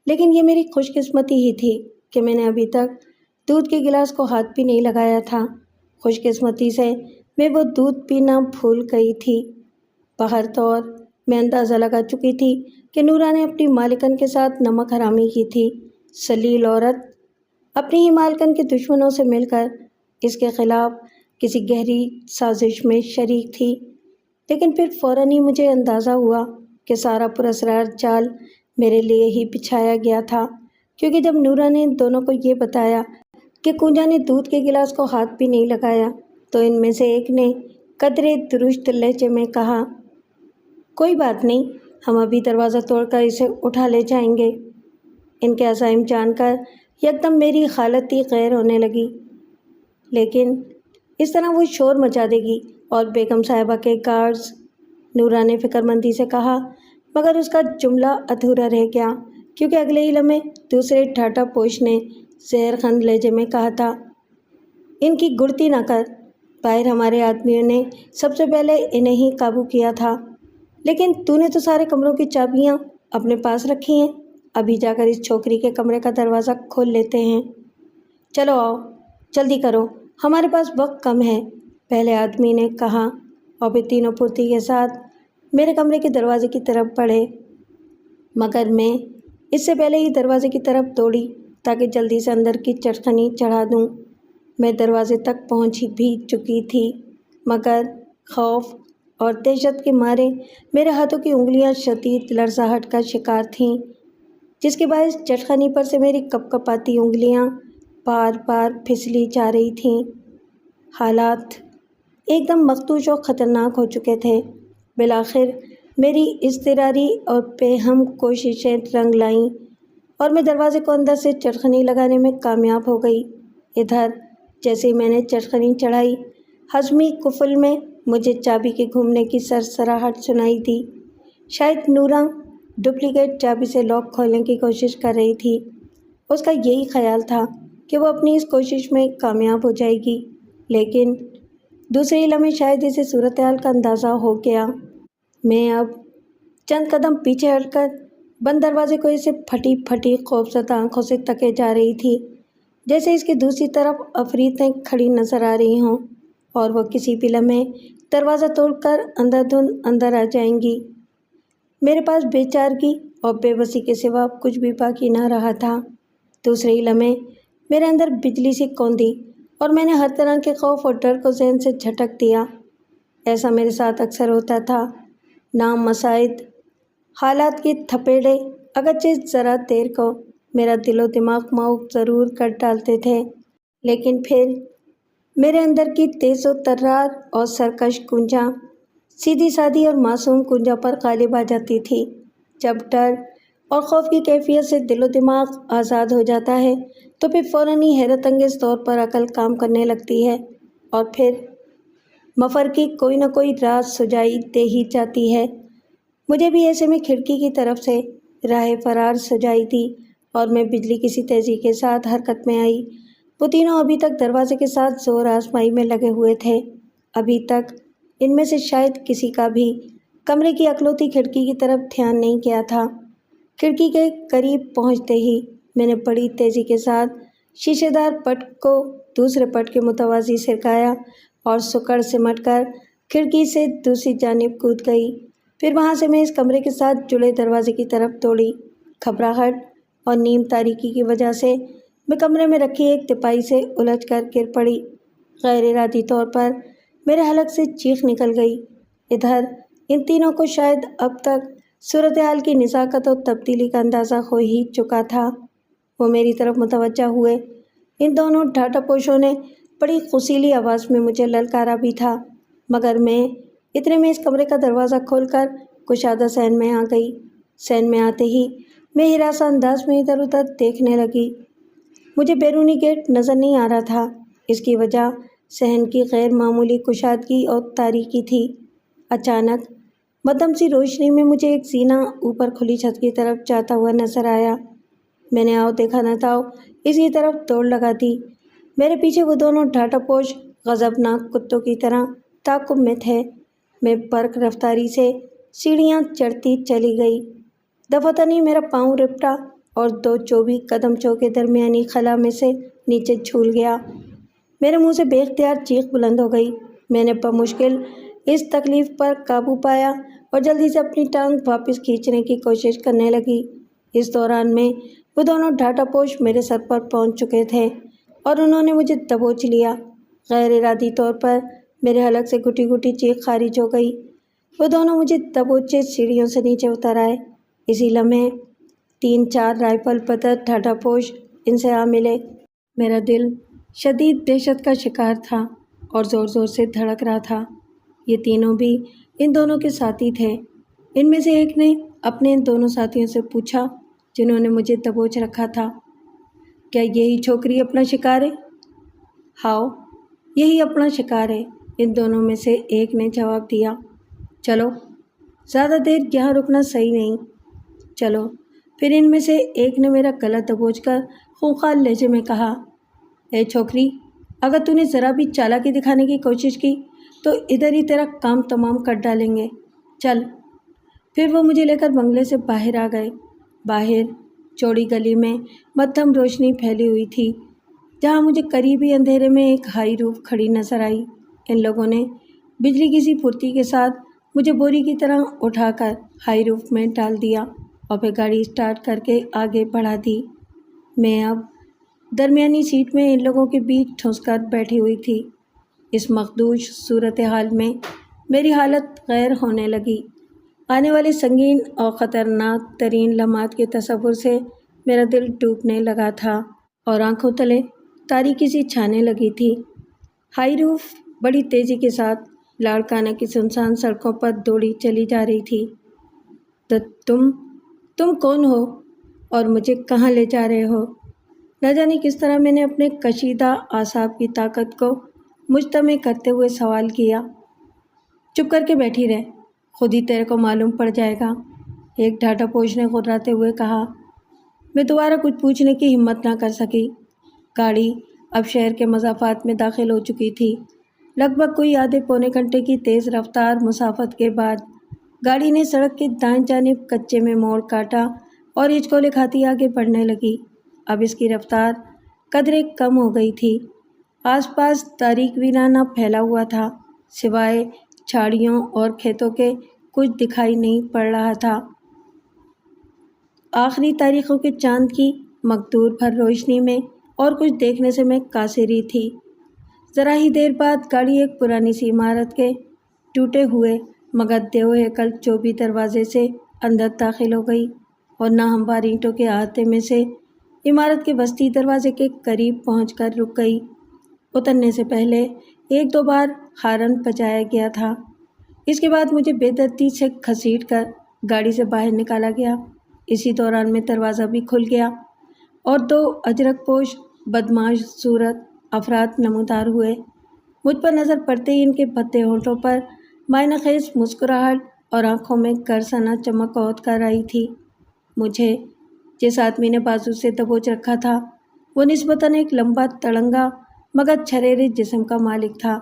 لیکن یہ میری خوش قسمتی ہی تھی کہ میں نے ابھی تک دودھ کے گلاس کو ہاتھ بھی نہیں لگایا تھا۔ خوش قسمتی سے میں وہ دودھ پینا بھول گئی تھی۔ باہر طور میں اندازہ لگا چکی تھی کہ نورا نے اپنی مالکن کے ساتھ نمک حرامی کی تھی۔ سلیل عورت اپنی ہی مالکن کے دشمنوں سے مل کر اس کے خلاف کسی گہری سازش میں شریک تھی۔ لیکن پھر فوراً ہی مجھے اندازہ ہوا کہ سارا پراسرار جال میرے لیے ہی بچھایا گیا تھا، کیونکہ جب نورا نے ان دونوں کو یہ بتایا کہ کنجا نے دودھ کے گلاس کو ہاتھ بھی نہیں لگایا تو ان میں سے ایک نے قدرے درست لہجے میں کہا، کوئی بات نہیں، ہم ابھی دروازہ توڑ کر اسے اٹھا لے جائیں گے۔ ان کے عزائم جان کر یکدم میری حالت ہی غیر ہونے لگی۔ لیکن اس طرح وہ شور مچا دے گی اور بیگم صاحبہ کے گارڈز، نورا نے فکر مندی سے کہا، مگر اس کا جملہ ادھورا رہ گیا کیونکہ اگلے ہی لمحے دوسرے ٹھاٹا پوش نے زہر خند لہجے میں کہا تھا، ان کی گڑتی نہ کر، باہر ہمارے آدمیوں نے سب سے پہلے انہیں ہی قابو کیا تھا، لیکن تو نے تو سارے کمروں کی چابیاں اپنے پاس رکھی ہیں، ابھی جا کر اس چھوکری کے کمرے کا دروازہ کھول لیتے ہیں۔ چلو آؤ، جلدی کرو، ہمارے پاس وقت کم ہے، پہلے آدمی نے کہا اور پھر تینوں پھرتی کے ساتھ میرے کمرے کے دروازے کی طرف بڑھے، مگر میں اس سے پہلے ہی دروازے کی طرف دوڑی تاکہ جلدی سے اندر کی چٹکنی چڑھا دوں۔ میں دروازے تک پہنچ بھی چکی تھی، مگر خوف اور دہشت کے مارے میرے ہاتھوں کی انگلیاں شدید لرزاہٹ کا شکار تھیں، جس کے باعث چٹخنی پر سے میری کپ کپاتی انگلیاں بار بار پھسلی جا رہی تھیں۔ حالات ایک دم مخدوش اور خطرناک ہو چکے تھے۔ بالآخر میری اضطراری اور بےہم کوششیں رنگ لائیں اور میں دروازے کو اندر سے چٹخنی لگانے میں کامیاب ہو گئی۔ ادھر جیسے ہی میں نے چٹخنی چڑھائی، ہضمی قفل میں مجھے چابی کے گھومنے کی سرسراہٹ سنائی دی۔ شاید نورا ڈپلیکیٹ چابی سے لاک کھولنے کی کوشش کر رہی تھی۔ اس کا یہی خیال تھا کہ وہ اپنی اس کوشش میں کامیاب ہو جائے گی، لیکن دوسرے لمحے شاید اسے صورتحال کا اندازہ ہو گیا۔ میں اب چند قدم پیچھے ہٹ کر بند دروازے کو اسے پھٹی پھٹی خوفزدہ آنکھوں سے تکے جا رہی تھی، جیسے اس کی دوسری طرف عفریتیں کھڑی نظر آ رہی ہوں اور وہ کسی بھی لمحے دروازہ توڑ کر اندر دھند اندر آ جائیں گی۔ میرے پاس بے چارگی اور بے بسی کے سوا کچھ بھی باقی نہ رہا تھا۔ دوسرے ہی لمحے میرے اندر بجلی سی کوندی اور میں نے ہر طرح کے خوف اور ڈر کو ذہن سے جھٹک دیا۔ ایسا میرے ساتھ اکثر ہوتا تھا۔ نام مساعد حالات کے تھپیڑے اگرچہ ذرا دیر کو میرا دل و دماغ معوق ضرور کر ڈالتے تھے، لیکن پھر میرے اندر کی تیز و ترار اور سرکش کنجا سیدھی سادھی اور معصوم کنجا پر غالب آ جاتی تھی۔ جب ڈر اور خوف کی کیفیت سے دل و دماغ آزاد ہو جاتا ہے تو پھر فوراً ہی حیرت انگیز طور پر عقل کام کرنے لگتی ہے اور پھر مفر کی کوئی نہ کوئی راز سجائی دے ہی جاتی ہے۔ مجھے بھی ایسے میں کھڑکی کی طرف سے راہ فرار سجائی دی اور میں بجلی کسی تیزی کے ساتھ حرکت میں آئی۔ وہ تینوں ابھی تک دروازے کے ساتھ زور آزمائی میں لگے ہوئے تھے۔ ابھی تک ان میں سے شاید کسی کا بھی کمرے کی اکلوتی کھڑکی کی طرف دھیان نہیں گیا تھا۔ کھڑکی کے قریب پہنچتے ہی میں نے بڑی تیزی کے ساتھ شیشے دار پٹ کو دوسرے پٹ کے متوازی سرکایا اور سکڑ سمٹ کر کھڑکی سے دوسری جانب کود گئی۔ پھر وہاں سے میں اس کمرے کے ساتھ جڑے دروازے کی طرف دوڑی۔ گھبراہٹ اور نیم تاریکی کی وجہ سے میں کمرے میں رکھی ایک تپائی سے الجھ کر گر پڑی۔ غیر ارادی طور پر میرے حلق سے چیخ نکل گئی۔ ادھر ان تینوں کو شاید اب تک صورتحال کی نزاکت اور تبدیلی کا اندازہ ہو ہی چکا تھا۔ وہ میری طرف متوجہ ہوئے۔ ان دونوں ڈھاٹا پوشوں نے بڑی خوشیلی آواز میں مجھے للکارا بھی تھا، مگر میں اتنے میں اس کمرے کا دروازہ کھول کر کشادہ صحن میں آ گئی۔ صحن میں آتے ہی میں ہراساں انداز میں ادھر ادھر دیکھنے لگی۔ مجھے بیرونی گیٹ نظر نہیں آ رہا تھا۔ اس کی وجہ صحن کی غیر معمولی کشادگی اور تاریکی تھی۔ اچانک مدھم سی روشنی میں مجھے ایک زینہ اوپر کھلی چھت کی طرف جاتا ہوا نظر آیا۔ میں نے آؤ دیکھا نہ تاؤ اس کی طرف دوڑ لگا دی۔ میرے پیچھے وہ دونوں ڈھاٹا پوش غضبناک کتوں کی طرح تعاقب میں تھے۔ میں برق رفتاری سے سیڑھیاں چڑھتی چلی گئی۔ دفعتنی میرا پاؤں رپٹا اور 2 چوبی قدمچوں کے درمیانی خلا میں سے نیچے جھول گیا۔ میرے منہ سے بے اختیار چیخ بلند ہو گئی۔ میں نے بمشکل اس تکلیف پر قابو پایا اور جلدی سے اپنی ٹانگ واپس کھینچنے کی کوشش کرنے لگی۔ اس دوران میں وہ دونوں ڈھاٹا پوش میرے سر پر پہنچ چکے تھے اور انہوں نے مجھے دبوچ لیا۔ غیر ارادی طور پر میرے حلق سے گھٹی گھٹی چیخ خارج ہو گئی۔ وہ دونوں مجھے دبوچے سیڑھیوں سے نیچے اتر آئے۔ اسی لمحے 3-4 رائفل بدر ڈھاٹا پوش ان سے آ ملے۔ میرا دل شدید دہشت کا شکار تھا اور زور زور سے دھڑک رہا تھا۔ یہ تینوں بھی ان دونوں کے ساتھی تھے۔ ان میں سے ایک نے اپنے ان دونوں ساتھیوں سے پوچھا جنہوں نے مجھے دبوچ رکھا تھا، کیا یہی چھوکری اپنا شکار ہے؟ ہاؤ، یہی اپنا شکار ہے، ان دونوں میں سے ایک نے جواب دیا۔ چلو، زیادہ دیر یہاں رکنا صحیح نہیں۔ چلو۔ پھر ان میں سے ایک نے میرا گلا دبوچ کر خونخوار لہجے میں کہا، اے چھوکری، اگر تو نے ذرا بھی چالاکی دکھانے کی کوشش کی تو ادھر ہی تیرا کام تمام کر ڈالیں گے۔ چل۔ پھر وہ مجھے لے کر بنگلے سے باہر آ گئے۔ باہر چوڑی گلی میں مدھم روشنی پھیلی ہوئی تھی، جہاں مجھے قریبی اندھیرے میں ایک ہائی روف کھڑی نظر آئی۔ ان لوگوں نے بجلی کی سی پھرتی کے ساتھ مجھے بوری کی طرح اٹھا کر ہائی روف میں ڈال دیا اور پھر گاڑی اسٹارٹ کر کے آگے بڑھا دی۔ میں اب درمیانی سیٹ میں ان لوگوں کے بیچ ٹھونس کر بیٹھی ہوئی تھی۔ اس مخدوش صورتحال میں میری حالت غیر ہونے لگی۔ آنے والے سنگین اور خطرناک ترین لمحات کے تصور سے میرا دل ڈوبنے لگا تھا اور آنکھوں تلے تاریکی سی چھانے لگی تھی۔ ہائی روف بڑی تیزی کے ساتھ لاڑکانہ کی سنسان سڑکوں پر دوڑی چلی جا رہی تھی۔ تم کون ہو اور مجھے کہاں لے جا رہے ہو؟ نہ جانے کس طرح میں نے اپنے کشیدہ اعصاب کی طاقت کو مجتمع کرتے ہوئے سوال کیا۔ چپ کر کے بیٹھی رہ، خود ہی تیرے کو معلوم پڑ جائے گا، ایک ڈھاٹا پوش نے غراتے ہوئے کہا۔ میں دوبارہ کچھ پوچھنے کی ہمت نہ کر سکی۔ گاڑی اب شہر کے مضافات میں داخل ہو چکی تھی۔ لگ بھگ کوئی آدھے پونے گھنٹے کی تیز رفتار مسافت کے بعد گاڑی نے سڑک کے دائیں جانب کچے میں موڑ کاٹا اور ہچکولے کھاتی آگے بڑھنے لگی۔ اب اس کی رفتار قدرے کم ہو گئی تھی۔ آس پاس تاریک ویرانہ پھیلا ہوا تھا، سوائے جھاڑیوں اور کھیتوں کے کچھ دکھائی نہیں پڑ رہا تھا۔ آخری تاریخوں کے چاند کی مقدور بھر روشنی میں اور کچھ دیکھنے سے میں قاصری تھی۔ ذرا ہی دیر بعد گاڑی ایک پرانی سی عمارت کے ٹوٹے ہوئے مگر دیو ہیکل چوبی دروازے سے اندر داخل ہو گئی اور ناہموار اینٹوں کے احاطے میں سے عمارت کے وسطی دروازے کے قریب پہنچ کر رک گئی۔ اترنے سے پہلے 1-2 بار ہارن بجایا گیا تھا۔ اس کے بعد مجھے بے دردی سے گھسیٹ کر گاڑی سے باہر نکالا گیا۔ اسی دوران میں دروازہ بھی کھل گیا اور 2 اجرک پوش بدمعاش صورت افراد نمودار ہوئے۔ مجھ پر نظر پڑتے ہی ان کے بھدے ہونٹوں پر معنی خیز مسکراہٹ اور آنکھوں میں گرسنہ چمک عود کر آئی تھی۔ مجھے جس آدمی نے بازو سے دبوچ رکھا تھا وہ نسبتاً ایک لمبا تڑنگا مگر چھریرے جسم کا مالک تھا۔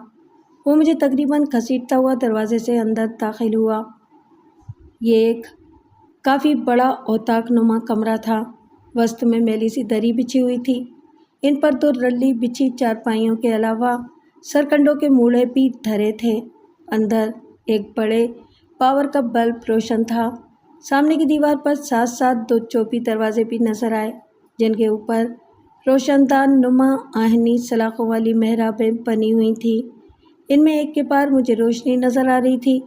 وہ مجھے تقریباً گھسیٹتا ہوا دروازے سے اندر داخل ہوا۔ یہ ایک کافی بڑا اوطاق نما کمرہ تھا۔ وسط میں میلی سی دری بچھی ہوئی تھی۔ ان پر 2 رلی بچھی چارپائیوں کے علاوہ سرکنڈوں کے موڑے بھی دھرے تھے۔ اندر ایک بڑے پاور کا بلب روشن تھا۔ سامنے کی دیوار پر ساتھ 2 چوبی دروازے بھی نظر آئے جن کے اوپر روشن دان نما آہنی سلاخوں والی محرابیں بنی ہوئی تھیں۔ ان میں ایک کے پار مجھے روشنی نظر آ رہی تھی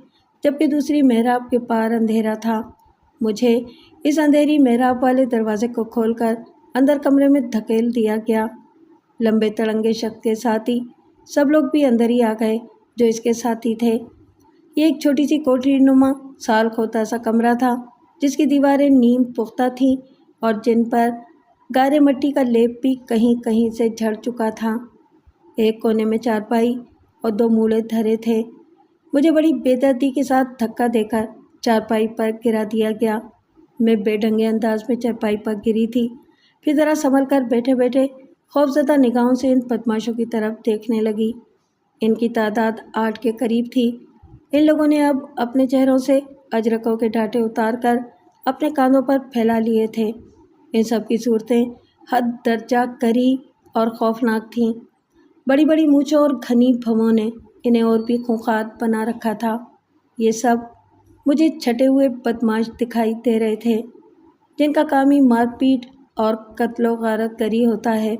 جبکہ دوسری محراب کے پار اندھیرا تھا۔ مجھے اس اندھیری محراب والے دروازے کو کھول کر اندر کمرے میں دھکیل دیا گیا۔ لمبے تڑنگے شخص کے ساتھی سب لوگ بھی اندر ہی آ گئے جو اس کے ساتھی تھے۔ یہ ایک چھوٹی سی کوٹری نما سال کھوتا سا کمرہ تھا جس کی دیواریں نیم پختہ تھیں اور جن پر گارے مٹی کا لیپ بھی کہیں کہیں سے جھڑ چکا تھا۔ ایک کونے میں چارپائی اور 2 موڑے دھرے تھے۔ مجھے بڑی بے دردی کے ساتھ دھکا دے کر چارپائی پر گرا دیا گیا۔ میں بے ڈھنگے انداز میں چارپائی پر گری تھی، پھر ذرا سنبھل کر بیٹھے بیٹھے خوفزدہ نگاہوں سے ان بدماشوں کی طرف دیکھنے لگی۔ ان کی تعداد 8 کے قریب تھی۔ ان لوگوں نے اب اپنے چہروں سے اجرکوں کے ڈانٹے اتار کر اپنے کاندھوں پر پھیلا لیے تھے۔ ان سب کی صورتیں حد درجہ کری اور خوفناک تھیں۔ بڑی بڑی مونچھوں اور گھنی بھووں نے انہیں اور بھی خونخوار بنا رکھا تھا۔ یہ سب مجھے چھٹے ہوئے بدماش دکھائی دے رہے تھے، جن کا کام ہی مار پیٹ اور قتل و غارت گری ہوتا ہے۔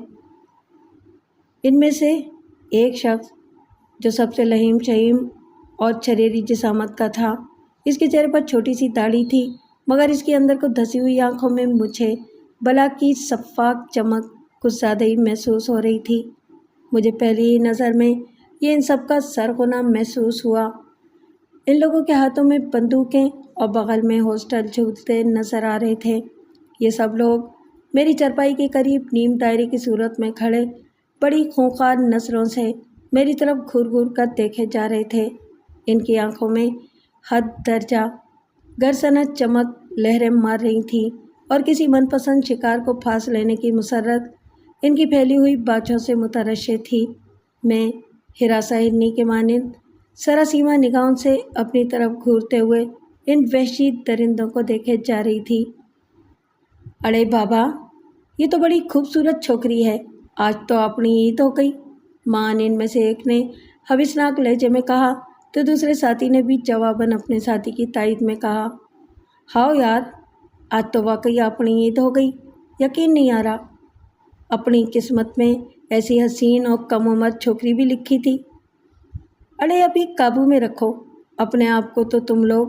ان میں سے ایک شخص جو سب سے لہیم شہیم اور چھریری جسامت کا تھا، اس کے چہرے پر چھوٹی سی داڑھی تھی، مگر اس کے اندر کو دھسی ہوئی آنکھوں میں مجھے بلا کی شفاف چمک کچھ زیادہ ہی محسوس ہو رہی تھی۔ مجھے پہلی ہی نظر میں یہ ان سب کا سرغنہ محسوس ہوا۔ ان لوگوں کے ہاتھوں میں بندوقیں اور بغل میں ہاسٹل جھولتے نظر آ رہے تھے۔ یہ سب لوگ میری چرپائی کے قریب نیم دائرے کی صورت میں کھڑے بڑی خونخوار نظروں سے میری طرف گھور گھور کر دیکھے جا رہے تھے۔ ان کی آنکھوں میں حد درجہ گرسنہ چمک لہریں مار رہی تھیں اور کسی من پسند شکار کو پھانس لینے کی مسرت ان کی پھیلی ہوئی باچھوں سے مترشح تھی۔ میں ہراساں ہرنی کے مانند سراسیما نگاہوں سے اپنی طرف گھورتے ہوئے ان وحشی درندوں کو دیکھے جا رہی تھی۔ ارے بابا، یہ تو بڑی خوبصورت چھوکری ہے، آج تو اپنی عید ہو گئی، مان ان میں سے ایک نے حوثناک لہجے میں کہا تو دوسرے ساتھی نے بھی جواباً اپنے ساتھی کی تائید میں کہا، ہاؤ یار، آج تو واقعی اپنی عید ہو گئی، یقین نہیں آ رہا، اپنی قسمت میں ایسی حسین اور کم عمر چھوکری بھی لکھی تھی۔ ارے ابھی قابو میں رکھو اپنے آپ کو، تو تم لوگ،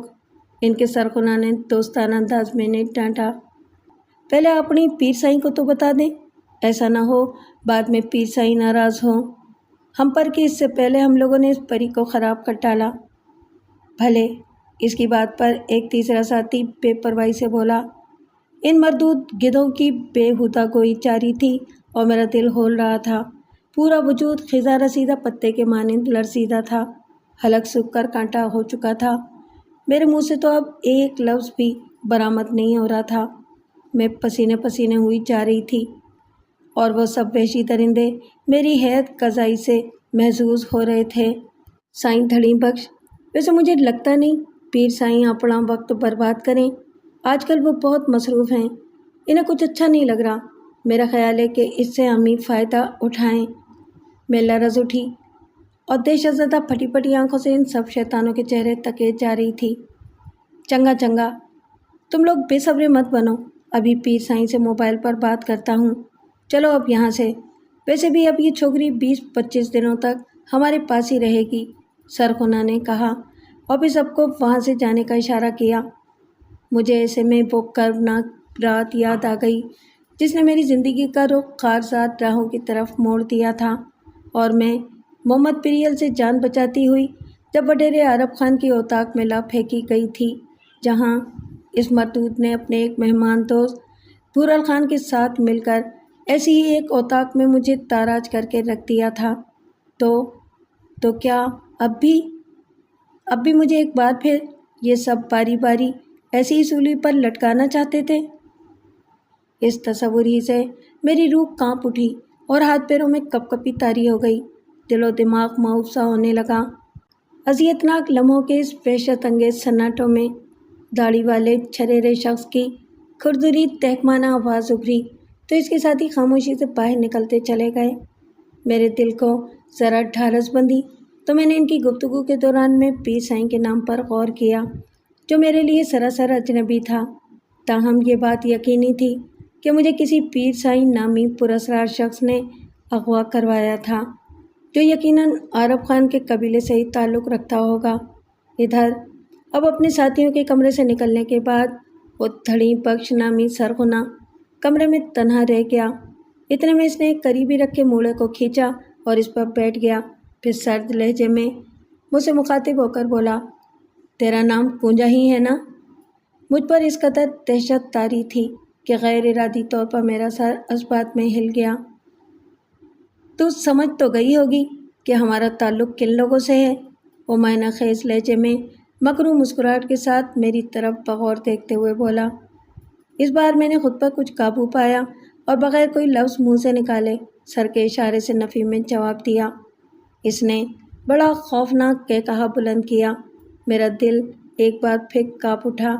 ان کے سرغنہ نے دوستانہ انداز میں نے ڈانٹا۔ پہلے اپنی پیر سائیں کو تو بتا دیں، ایسا نہ ہو بعد میں پیر سائیں ناراض ہوں ہم پر کہ اس سے پہلے ہم لوگوں نے اس پری کو خراب کر ڈالا۔ بھلے، اس کی بات پر ایک تیسرا ساتھی بے پرواہی سے بولا، ان مردود گدھوں کی بے ہودہ گوئی جاری تھی اور میرا دل ہول رہا تھا، پورا وجود خزاں رسیدہ پتے کے مانند لرزیدہ تھا، حلق سوکھ کر کانٹا ہو چکا تھا، میرے منہ سے تو اب ایک لفظ بھی برآمد نہیں ہو رہا تھا، میں پسینے پسینے ہوئی جا رہی تھی، اور وہ سب وحشی درندے میری حیرت قضائی سے محظوظ ہو رہے تھے۔ سائیں دھڑی بخش، ویسے مجھے لگتا نہیں پیر سائیں اپنا وقت برباد کریں، آج کل وہ بہت مصروف ہیں، انہیں کچھ اچھا نہیں لگ رہا، میرا خیال ہے کہ اس سے ہم ہی فائدہ اٹھائیں۔ میں لرز اٹھی اور دہشت زدہ پھٹی پھٹی آنکھوں سے ان سب شیطانوں کے چہرے تکے جا رہی تھی۔ چنگا چنگا، تم لوگ بے صبرے مت بنو، ابھی پیر سائیں سے موبائل پر بات کرتا ہوں، چلو اب یہاں سے، ویسے بھی اب یہ چھوکری 20-25 دنوں تک ہمارے پاس ہی رہے گی، سرغنہ نے کہا اور پھر سب کو وہاں سے جانے کا اشارہ کیا۔ مجھے ایسے میں وہ کربناک رات یاد آ گئی جس نے میری زندگی کا رخ خارزاد راہوں کی طرف موڑ دیا تھا، اور میں محمد پریل سے جان بچاتی ہوئی جب وڈیرے عرب خان کی اوطاق میں لا پھینکی گئی تھی، جہاں اس مردود نے اپنے ایک مہمان دوست بھورل خان کے ساتھ مل کر ایسی ہی ایک اوطاق میں مجھے تاراج کر کے رکھ دیا تھا۔ تو کیا اب بھی مجھے ایک بار پھر یہ سب باری باری ایسی ہی سولی پر لٹکانا چاہتے تھے؟ اس تصور ہی سے میری روح کانپ اٹھی اور ہاتھ پیروں میں کپ کپی طاری ہو گئی، دل و دماغ معاوف سا ہونے لگا۔ اذیتناک لمحوں کے اس وحشت انگیز سناٹوں میں داڑھی والے چھریرے شخص کی کھردری تہکمانہ آواز ابھری تو اس کے ساتھی خاموشی سے باہر نکلتے چلے گئے۔ میرے دل کو ذرا ڈھارس بندھی تو میں نے ان کی گفتگو کے دوران میں پیر سائیں کے نام پر غور کیا، جو میرے لیے سراسر اجنبی تھا، تاہم یہ بات یقینی تھی کہ مجھے کسی پیر سائیں نامی پراسرار شخص نے اغوا کروایا تھا، جو یقیناً عرب خان کے قبیلے سے ہی تعلق رکھتا ہوگا۔ ادھر اب اپنے ساتھیوں کے کمرے سے نکلنے کے بعد وہ دھڑی بخش نامی سرغنہ کمرے میں تنہا رہ گیا۔ اتنے میں اس نے ایک قریبی رکھ کے موڑے کو کھینچا اور اس پر بیٹھ گیا، پھر سرد لہجے میں مجھ سے مخاطب ہو کر بولا، تیرا نام پونجا ہی ہے نا؟ مجھ پر اس قدر دہشت طاری تھی کہ غیر ارادی طور پر میرا سر اس بات میں ہل گیا۔ تو سمجھ تو گئی ہوگی کہ ہمارا تعلق کن لوگوں سے ہے؟ وہ معنی خیز لہجے میں مکروہ مسکراہٹ کے ساتھ میری طرف بغور دیکھتے ہوئے بولا۔ اس بار میں نے خود پر کچھ قابو پایا اور بغیر کوئی لفظ منہ سے نکالے سر کے اشارے سے نفی میں جواب دیا۔ اس نے بڑا خوفناک کہا بلند کیا۔ میرا دل ایک بار پھر کانپ اٹھا۔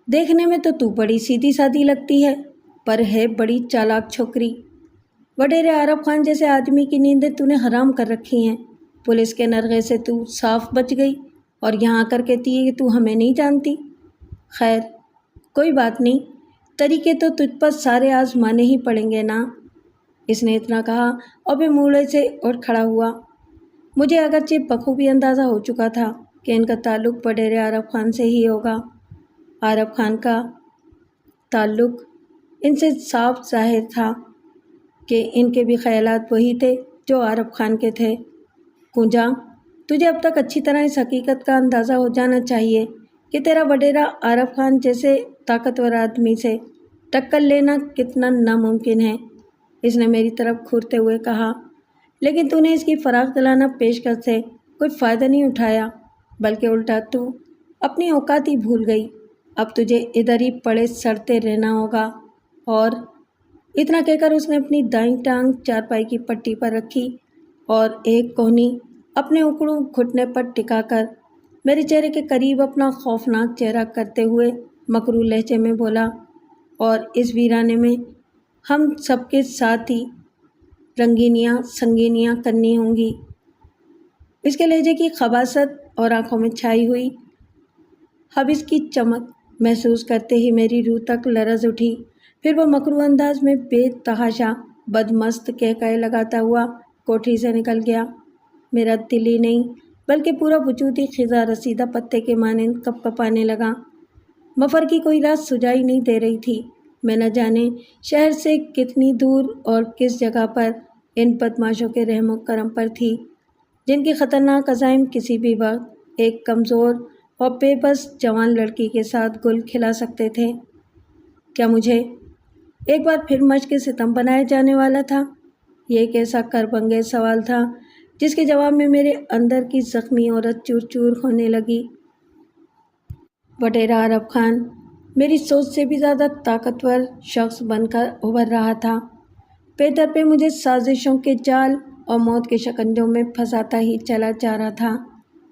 دیکھنے میں تو بڑی سیدھی سادی لگتی ہے، پر ہے بڑی چالاک چھوکری۔ وڈیرے عارف خان جیسے آدمی کی نیندیں تو نے حرام کر رکھی ہیں۔ پولیس کے نرغے سے تو صاف بچ گئی اور یہاں آ کر کہتی ہے کہ تو ہمیں نہیں جانتی۔ خیر کوئی بات نہیں، طریقے تو تجھ پر سارے آزمانے ہی پڑیں گے نا۔ اس نے اتنا کہا اور پھر موڑے سے اٹھ کھڑا ہوا۔ مجھے اگرچہ بخوبی اندازہ ہو چکا تھا کہ ان کا تعلق وڈیرے عارف خان سے ہی ہوگا۔ عارف خان کا تعلق ان سے صاف ظاہر تھا کہ ان کے بھی خیالات وہی تھے جو عارف خان کے تھے۔ کنجا، تجھے اب تک اچھی طرح اس حقیقت کا اندازہ ہو جانا چاہیے کہ تیرا وڈیرا عارف خان جیسے طاقتور آدمی سے ٹکر لینا کتنا ناممکن ہے، اس نے میری طرف گھورتے ہوئے کہا۔ لیکن تو نے اس کی فراخ دلانہ پیشکش سے کوئی فائدہ نہیں اٹھایا، بلکہ الٹا تو اپنی اوقات ہی بھول گئی۔ اب تجھے ادھر ہی پڑے سڑتے رہنا ہوگا۔ اور اتنا کہہ کر اس نے اپنی دائیں ٹانگ چارپائی کی پٹی پر رکھی اور ایک کوہنی اپنے اکڑوں گھٹنے پر ٹکا کر میرے چہرے کے قریب اپنا خوفناک چہرہ کرتے ہوئے مکروہ لہجے میں بولا، اور اس ویرانے میں ہم سب کے ساتھ ہی رنگینیاں سنگینیاں کرنی ہوں گی۔ اس کے لہجے کی خباثت اور آنکھوں میں چھائی ہوئی حبس کی چمک محسوس کرتے ہی میری روح تک لرز اٹھی۔ پھر وہ مکروہ انداز میں بے تحاشا بدمست کہکہے لگاتا ہوا کوٹھی سے نکل گیا۔ میرا دل ہی نہیں بلکہ پورا وجود ہی خزاں رسیدہ پتے کے مانند کپ کپانے لگا۔ مفر کی کوئی راہ سجائی نہیں دے رہی تھی۔ میں نہ جانے شہر سے کتنی دور اور کس جگہ پر ان بدماشوں کے رحم و کرم پر تھی، جن کی خطرناک عزائم کسی بھی وقت ایک کمزور اور بے بس جوان لڑکی کے ساتھ گل کھلا سکتے تھے۔ کیا مجھے ایک بار پھر مشق ستم بنایا جانے والا تھا؟ یہ ایک ایسا کرب انگیز سوال تھا جس کے جواب میں میرے اندر کی زخمی عورت چور چور ہونے لگی۔ وڈیرا عارف خان میری سوچ سے بھی زیادہ طاقتور شخص بن کر ابھر رہا تھا۔ پے در پہ مجھے سازشوں کے جال اور موت کے شکنجوں میں پھنساتا ہی چلا جا رہا تھا۔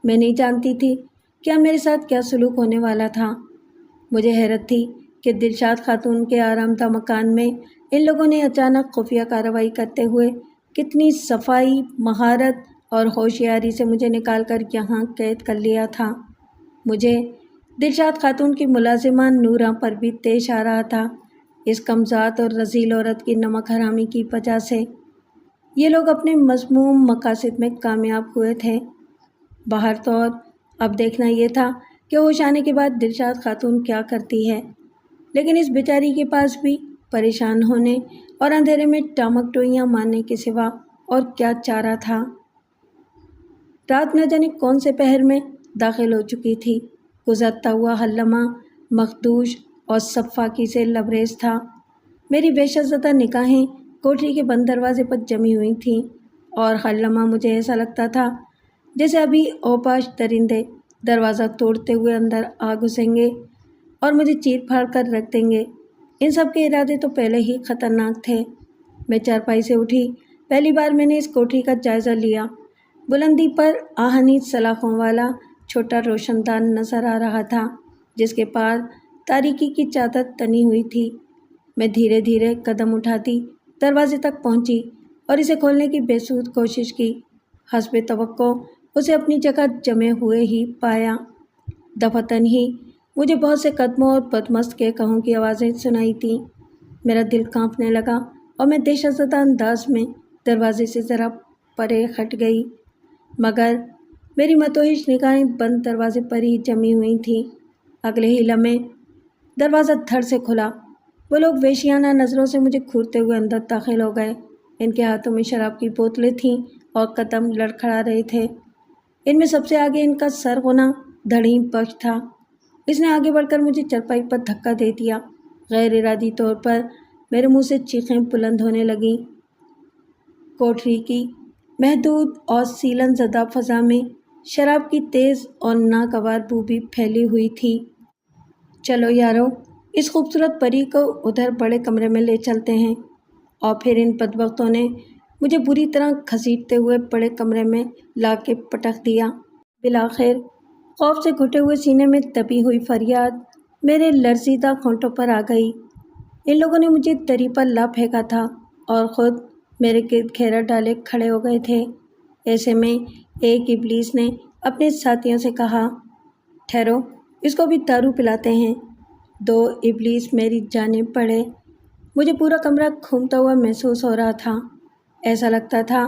میں نہیں جانتی تھی کہ اب میرے ساتھ کیا سلوک ہونے والا تھا۔ مجھے حیرت تھی کہ دلشاد خاتون کے آرام دہ مکان میں ان لوگوں نے اچانک خفیہ کارروائی کرتے ہوئے کتنی صفائی، مہارت اور ہوشیاری سے مجھے نکال کر یہاں قید کر لیا تھا۔ مجھے دلشاد خاتون کی ملازمہ نوراں پر بھی طیش آ رہا تھا، اس کمذات اور رذیل عورت کی نمک حرامی کی وجہ سے۔ یہ لوگ اپنے مذموم مقاصد میں کامیاب ہوئے تھے۔ باہر تو اب دیکھنا یہ تھا کہ ہوش آنے کے بعد دلشاد خاتون کیا کرتی ہے، لیکن اس بیچاری کے پاس بھی پریشان ہونے اور اندھیرے میں ٹامک ٹوئیاں مارنے کے سوا اور کیا چارہ تھا۔ رات نہ جانے کون سے پہر میں داخل ہو چکی تھی۔ گزرتا ہوا ہر لمحہ مخدوش اور صفاکی سے لبریز تھا۔ میری وحشت زدہ نگاہیں کوٹھی کے بند دروازے پر جمی ہوئی تھیں اور ہر لمحہ مجھے ایسا لگتا تھا جیسے ابھی اوپاش درندے دروازہ توڑتے ہوئے اندر آ گھسیں گے اور مجھے چیر پھاڑ کر رکھ دیں گے۔ ان سب کے ارادے تو پہلے ہی خطرناک تھے۔ میں چارپائی سے اٹھی۔ پہلی بار میں نے اس کوٹھی کا جائزہ لیا۔ بلندی پر آہنی سلاخوں والا چھوٹا روشن دان نظر آ رہا تھا جس کے پار تاریکی کی چادر تنی ہوئی تھی۔ میں دھیرے دھیرے قدم اٹھاتی دروازے تک پہنچی اور اسے کھولنے کی بے سود کوشش کی۔ حسب توقع اسے اپنی جگہ جمے ہوئے ہی پایا۔ دفعتاً ہی مجھے بہت سے قدموں اور بدمست کے کہوں کی آوازیں سنائی تیں۔ میرا دل کانپنے لگا اور میں دہشت زدہ انداز میں دروازے سے ذرا پرے ہٹ گئی، مگر میری متوحش نگاہیں بند دروازے پر ہی جمی ہوئی تھیں۔ اگلے ہی لمحے دروازہ دھڑ سے کھلا۔ وہ لوگ وحشیانہ نظروں سے مجھے گھورتے ہوئے اندر داخل ہو گئے۔ ان کے ہاتھوں میں شراب کی بوتلیں تھیں اور قدم لڑکھڑا رہے تھے۔ ان میں سب سے آگے ان کا سرغنہ دھڑیم بخش تھا۔ اس نے آگے بڑھ کر مجھے چرپائی پر دھکا دے دیا۔ غیر ارادی طور پر میرے منہ سے چیخیں بلند ہونے لگیں۔ کوٹھی کی محدود اور سیلن زدہ فضا میں شراب کی تیز اور ناگوار بو بھی پھیلی ہوئی تھی۔ چلو یارو، اس خوبصورت پری کو ادھر بڑے کمرے میں لے چلتے ہیں۔ اور پھر ان بدبختوں نے مجھے بری طرح گھسیٹتے ہوئے بڑے کمرے میں لا کے پٹک دیا۔ بالآخر خوف سے گھٹے ہوئے سینے میں دبی ہوئی فریاد میرے لرزیدہ ہونٹوں پر آ گئی۔ ان لوگوں نے مجھے دری پر لا پھینکا تھا اور خود میرے گرد گھیرا ڈالے کھڑے ہو گئے تھے۔ ایسے میں ایک ابلیس نے اپنے ساتھیوں سے کہا، ٹھہرو، اس کو بھی دارو پلاتے ہیں۔ دو ابلیس میری جانب بڑھے۔ مجھے پورا کمرہ گھومتا ہوا محسوس ہو رہا تھا۔ ایسا لگتا تھا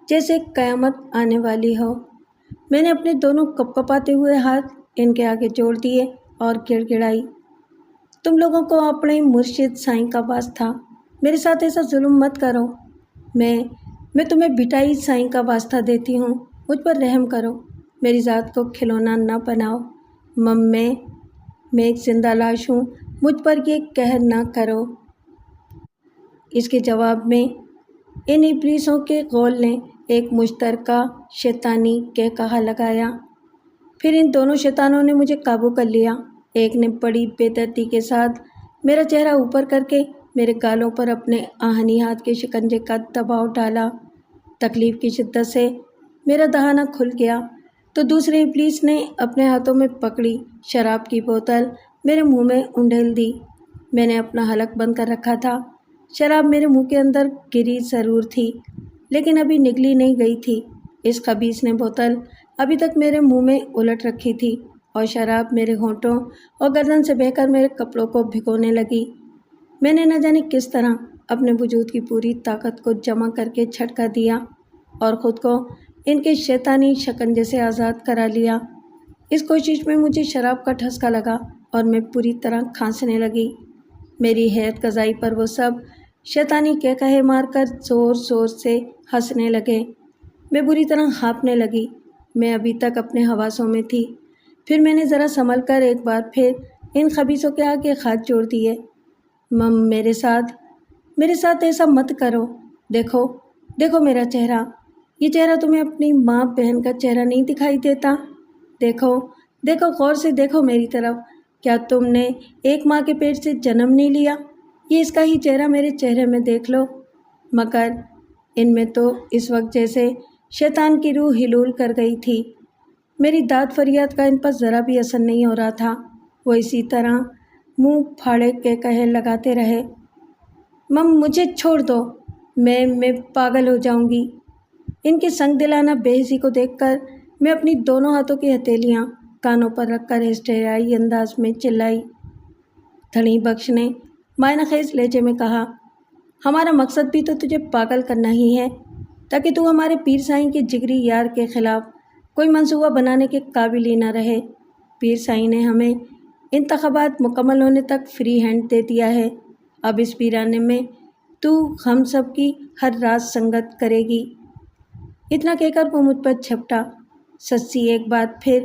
جیسے قیامت آنے والی ہو۔ میں نے اپنے دونوں کپکپاتے ہوئے ہاتھ ان کے آگے جوڑ دیے اور گڑ گڑائی، تم لوگوں کو اپنے مرشد سائیں کا واسطہ، میرے ساتھ ایسا ظلم مت کرو۔ میں تمہیں بٹائی سائیں کا واسطہ دیتی ہوں، مجھ پر رحم کرو، میری ذات کو کھلونا نہ بناؤ۔ میں ایک زندہ لاش ہوں، مجھ پر یہ قہر نہ کرو۔ اس کے جواب میں ان ابلیسوں کے غول نے ایک مشترکہ شیطانی قہقہہ لگایا۔ پھر ان دونوں شیطانوں نے مجھے قابو کر لیا۔ ایک نے بڑی بے دردی کے ساتھ میرا چہرہ اوپر کر کے میرے گالوں پر اپنے آہنی ہاتھ کے شکنجے کا دباؤ ڈالا۔ تکلیف کی شدت سے میرا دہانہ کھل گیا تو دوسرے ابلیس نے اپنے ہاتھوں میں پکڑی شراب کی بوتل میرے منہ میں انڈیل دی۔ میں نے اپنا حلق بند کر رکھا تھا۔ شراب میرے منہ کے اندر گری ضرور تھی لیکن ابھی نگلی نہیں گئی تھی۔ اس خبیث نے بوتل ابھی تک میرے منہ میں الٹ رکھی تھی اور شراب میرے ہونٹوں اور گردن سے بہہ کر میرے کپڑوں کو بھگونے لگی۔ میں نے نہ جانے کس طرح اپنے وجود کی پوری طاقت کو جمع کر کے جھٹکا دیا اور خود کو ان کے شیطانی شکنجے سے آزاد کرا لیا۔ اس کوشش میں مجھے شراب کا ٹھسکا لگا اور میں پوری طرح کھانسنے لگی۔ میری حیرت کزائی پر وہ سب شیطانی قہقہے مار کر زور زور سے ہنسنے لگے۔ میں بری طرح ہانپنے لگی۔ میں ابھی تک اپنے حواسوں میں تھی۔ پھر میں نے ذرا سنبھل کر ایک بار پھر ان خبیثوں کے آگے ہاتھ جوڑ دیے۔ میرے ساتھ ایسا مت کرو۔ دیکھو میرا چہرہ۔ یہ چہرہ تمہیں اپنی ماں بہن کا چہرہ نہیں دکھائی دیتا؟ دیکھو غور سے دیکھو میری طرف۔ کیا تم نے ایک ماں کے پیٹ سے جنم نہیں لیا؟ یہ اس کا ہی چہرہ میرے چہرے میں دیکھ لو۔ مگر ان میں تو اس وقت جیسے شیطان کی روح حلول کر گئی تھی۔ میری داد فریاد کا ان پر ذرا بھی اثر نہیں ہو رہا تھا۔ وہ اسی طرح منہ پھاڑے قہقہے لگاتے رہے۔ مجھے چھوڑ دو، میں پاگل ہو جاؤں گی۔ ان کے سنگ دلانہ بے حسی کو دیکھ کر میں اپنی دونوں ہاتھوں کی ہتھیلیاں کانوں پر رکھ کر ہسٹریائی انداز میں چلائی۔ دھڑی بخش نے معنی خیز لہجے میں کہا، ہمارا مقصد بھی تو تجھے پاگل کرنا ہی ہے تاکہ تو ہمارے پیر سائیں کے جگری یار کے خلاف کوئی منصوبہ بنانے کے قابل ہی نہ رہے۔ پیر سائیں نے ہمیں انتخابات مکمل ہونے تک فری ہینڈ دے دیا ہے۔ اب اس ویرانے میں تو ہم سب کی ہر راز سنگت کرے گی۔ اتنا کہہ کر وہ مجھ پر جھپٹا۔ سچی ایک بات پھر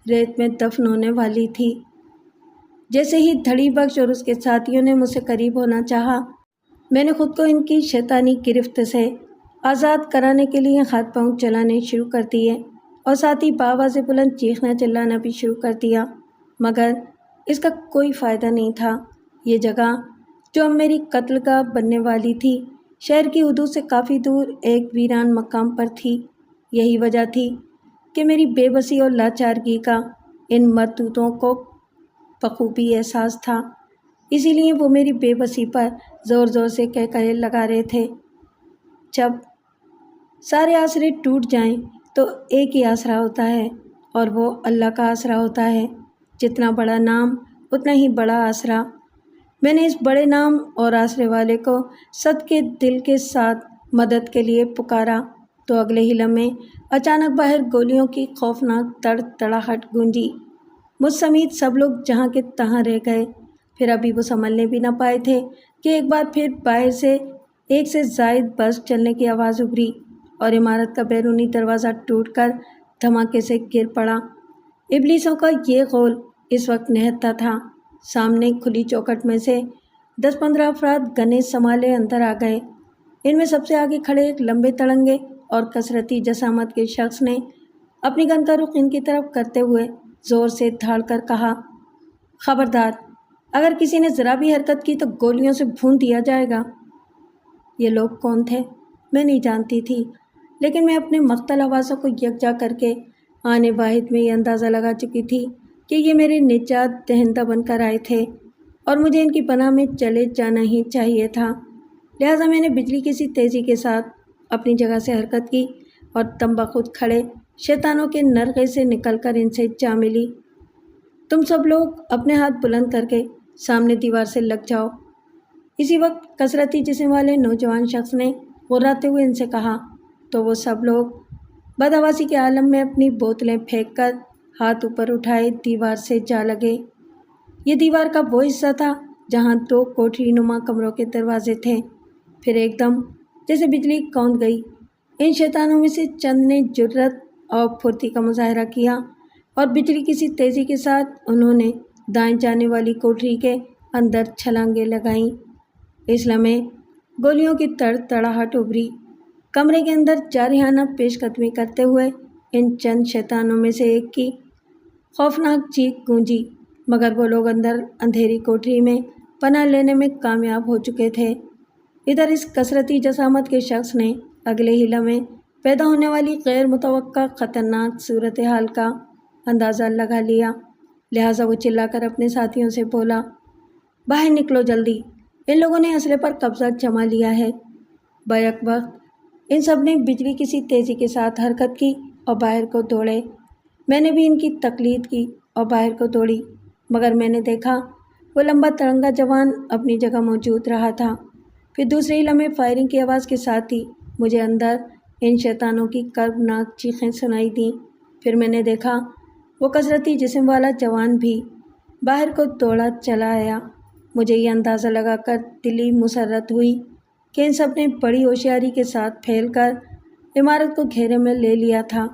ریت میں دفن ہونے والی تھی۔ جیسے ہی دھڑی بخش اور اس کے ساتھیوں نے مجھ سے قریب ہونا چاہا، میں نے خود کو ان کی شیطانی گرفت سے آزاد کرانے کے لیے ہاتھ پاؤں چلانے شروع کر دیے اور ساتھ ہی بآواز بلند چیخنا چلانا بھی شروع کر دیا، مگر اس کا کوئی فائدہ نہیں تھا۔ یہ جگہ جو اب میری قتل گاہ بننے والی تھی، شہر کی حدود سے کافی دور ایک ویران مقام پر تھی۔ یہی وجہ تھی کہ میری بے بسی اور لاچارگی کا ان مردودوں کو بخوبی احساس تھا، اسی لیے وہ میری بے بسی پر زور زور سے قہقہے لگا رہے تھے۔ جب سارے آسرے ٹوٹ جائیں تو ایک ہی آسرا ہوتا ہے اور وہ اللہ کا آسرا ہوتا ہے۔ جتنا بڑا نام اتنا ہی بڑا آسرا۔ میں نے اس بڑے نام اور آسرے والے کو صدقے دل کے ساتھ مدد کے لیے پکارا تو اگلے ہی لمحے اچانک باہر گولیوں کی خوفناک تڑتڑاہٹ گونجی۔ مجھ سمیت سب لوگ جہاں کے تہاں رہ گئے۔ پھر ابھی وہ سنبھلنے بھی نہ پائے تھے کہ ایک بار پھر باہر سے ایک سے زائد بس چلنے کی آواز ابھری اور عمارت کا بیرونی دروازہ ٹوٹ کر دھماکے سے گر پڑا۔ ابلیسوں کا یہ غول اس وقت نہتتا تھا۔ سامنے کھلی چوکھٹ میں سے 10-15 افراد گنے سنبھالے اندر آ گئے۔ ان میں سب سے آگے کھڑے ایک لمبے تڑنگے اور کثرتی جسامت کے شخص نے اپنی گن کا رخ ان کی طرف کرتے ہوئے زور سے دھاڑ کر کہا، خبردار، اگر کسی نے ذرا بھی حرکت کی تو گولیوں سے بھون دیا جائے گا۔ یہ لوگ کون تھے؟ میں نہیں جانتی تھی، لیکن میں اپنے مختل حواسوں کو یکجا کر کے آنے واحد میں یہ اندازہ لگا چکی تھی کہ یہ میرے نجات دہندہ بن کر آئے تھے اور مجھے ان کی پناہ میں چلے جانا ہی چاہیے تھا۔ لہٰذا میں نے بجلی کی سی تیزی کے ساتھ اپنی جگہ سے حرکت کی اور تم بخود کھڑے شیطانوں کے نرغے سے نکل کر ان سے جا ملی۔ تم سب لوگ اپنے ہاتھ بلند کر کے سامنے دیوار سے لگ جاؤ۔ اسی وقت کثرتی جسم والے نوجوان شخص نے غراتے ہوئے ان سے کہا، تو وہ سب لوگ بدحواسی کے عالم میں اپنی بوتلیں پھینک کر ہاتھ اوپر اٹھائے دیوار سے جا لگے۔ یہ دیوار کا وہ حصہ تھا جہاں 2 کوٹھری نما کمروں کے دروازے تھے۔ پھر ایک دم جیسے بجلی کوند گئی، ان شیطانوں میں سے چند نے جرأت اور پھرتی کا مظاہرہ کیا اور بجلی کی سی تیزی کے ساتھ انہوں نے دائیں جانے والی کوٹری کے اندر چھلانگیں لگائیں۔ اس لمحے گولیوں کی تڑتڑاہٹ ابھری۔ کمرے کے اندر جارحانہ پیش قدمی کرتے ہوئے ان چند شیطانوں میں سے ایک کی خوفناک چیخ گونجی، مگر وہ لوگ اندر اندھیری کوٹری میں پناہ لینے میں کامیاب ہو چکے تھے۔ ادھر اس کثرتی جسامت کے شخص نے اگلے ہی لمحے پیدا ہونے والی غیر متوقع خطرناک صورتحال کا اندازہ لگا لیا، لہٰذا وہ چلا کر اپنے ساتھیوں سے بولا، باہر نکلو جلدی، ان لوگوں نے اسلحے پر قبضہ جما لیا ہے۔ بیک وقت ان سب نے بجلی کی سی تیزی کے ساتھ حرکت کی اور باہر کو دوڑے۔ میں نے بھی ان کی تقلید کی اور باہر کو دوڑی، مگر میں نے دیکھا وہ لمبا تڑنگا جوان اپنی جگہ موجود رہا تھا۔ پھر دوسرے ہی لمحے فائرنگ کی آواز کے ساتھ ہی مجھے اندر ان شیطانوں کی کربناک چیخیں سنائی دیں۔ پھر میں نے دیکھا وہ کثرتی جسم والا جوان بھی باہر کو دوڑا چلا آیا۔ مجھے یہ اندازہ لگا کر دلی مسرت ہوئی کہ ان سب نے بڑی ہوشیاری کے ساتھ پھیل کر عمارت کو گھیرے میں لے لیا تھا۔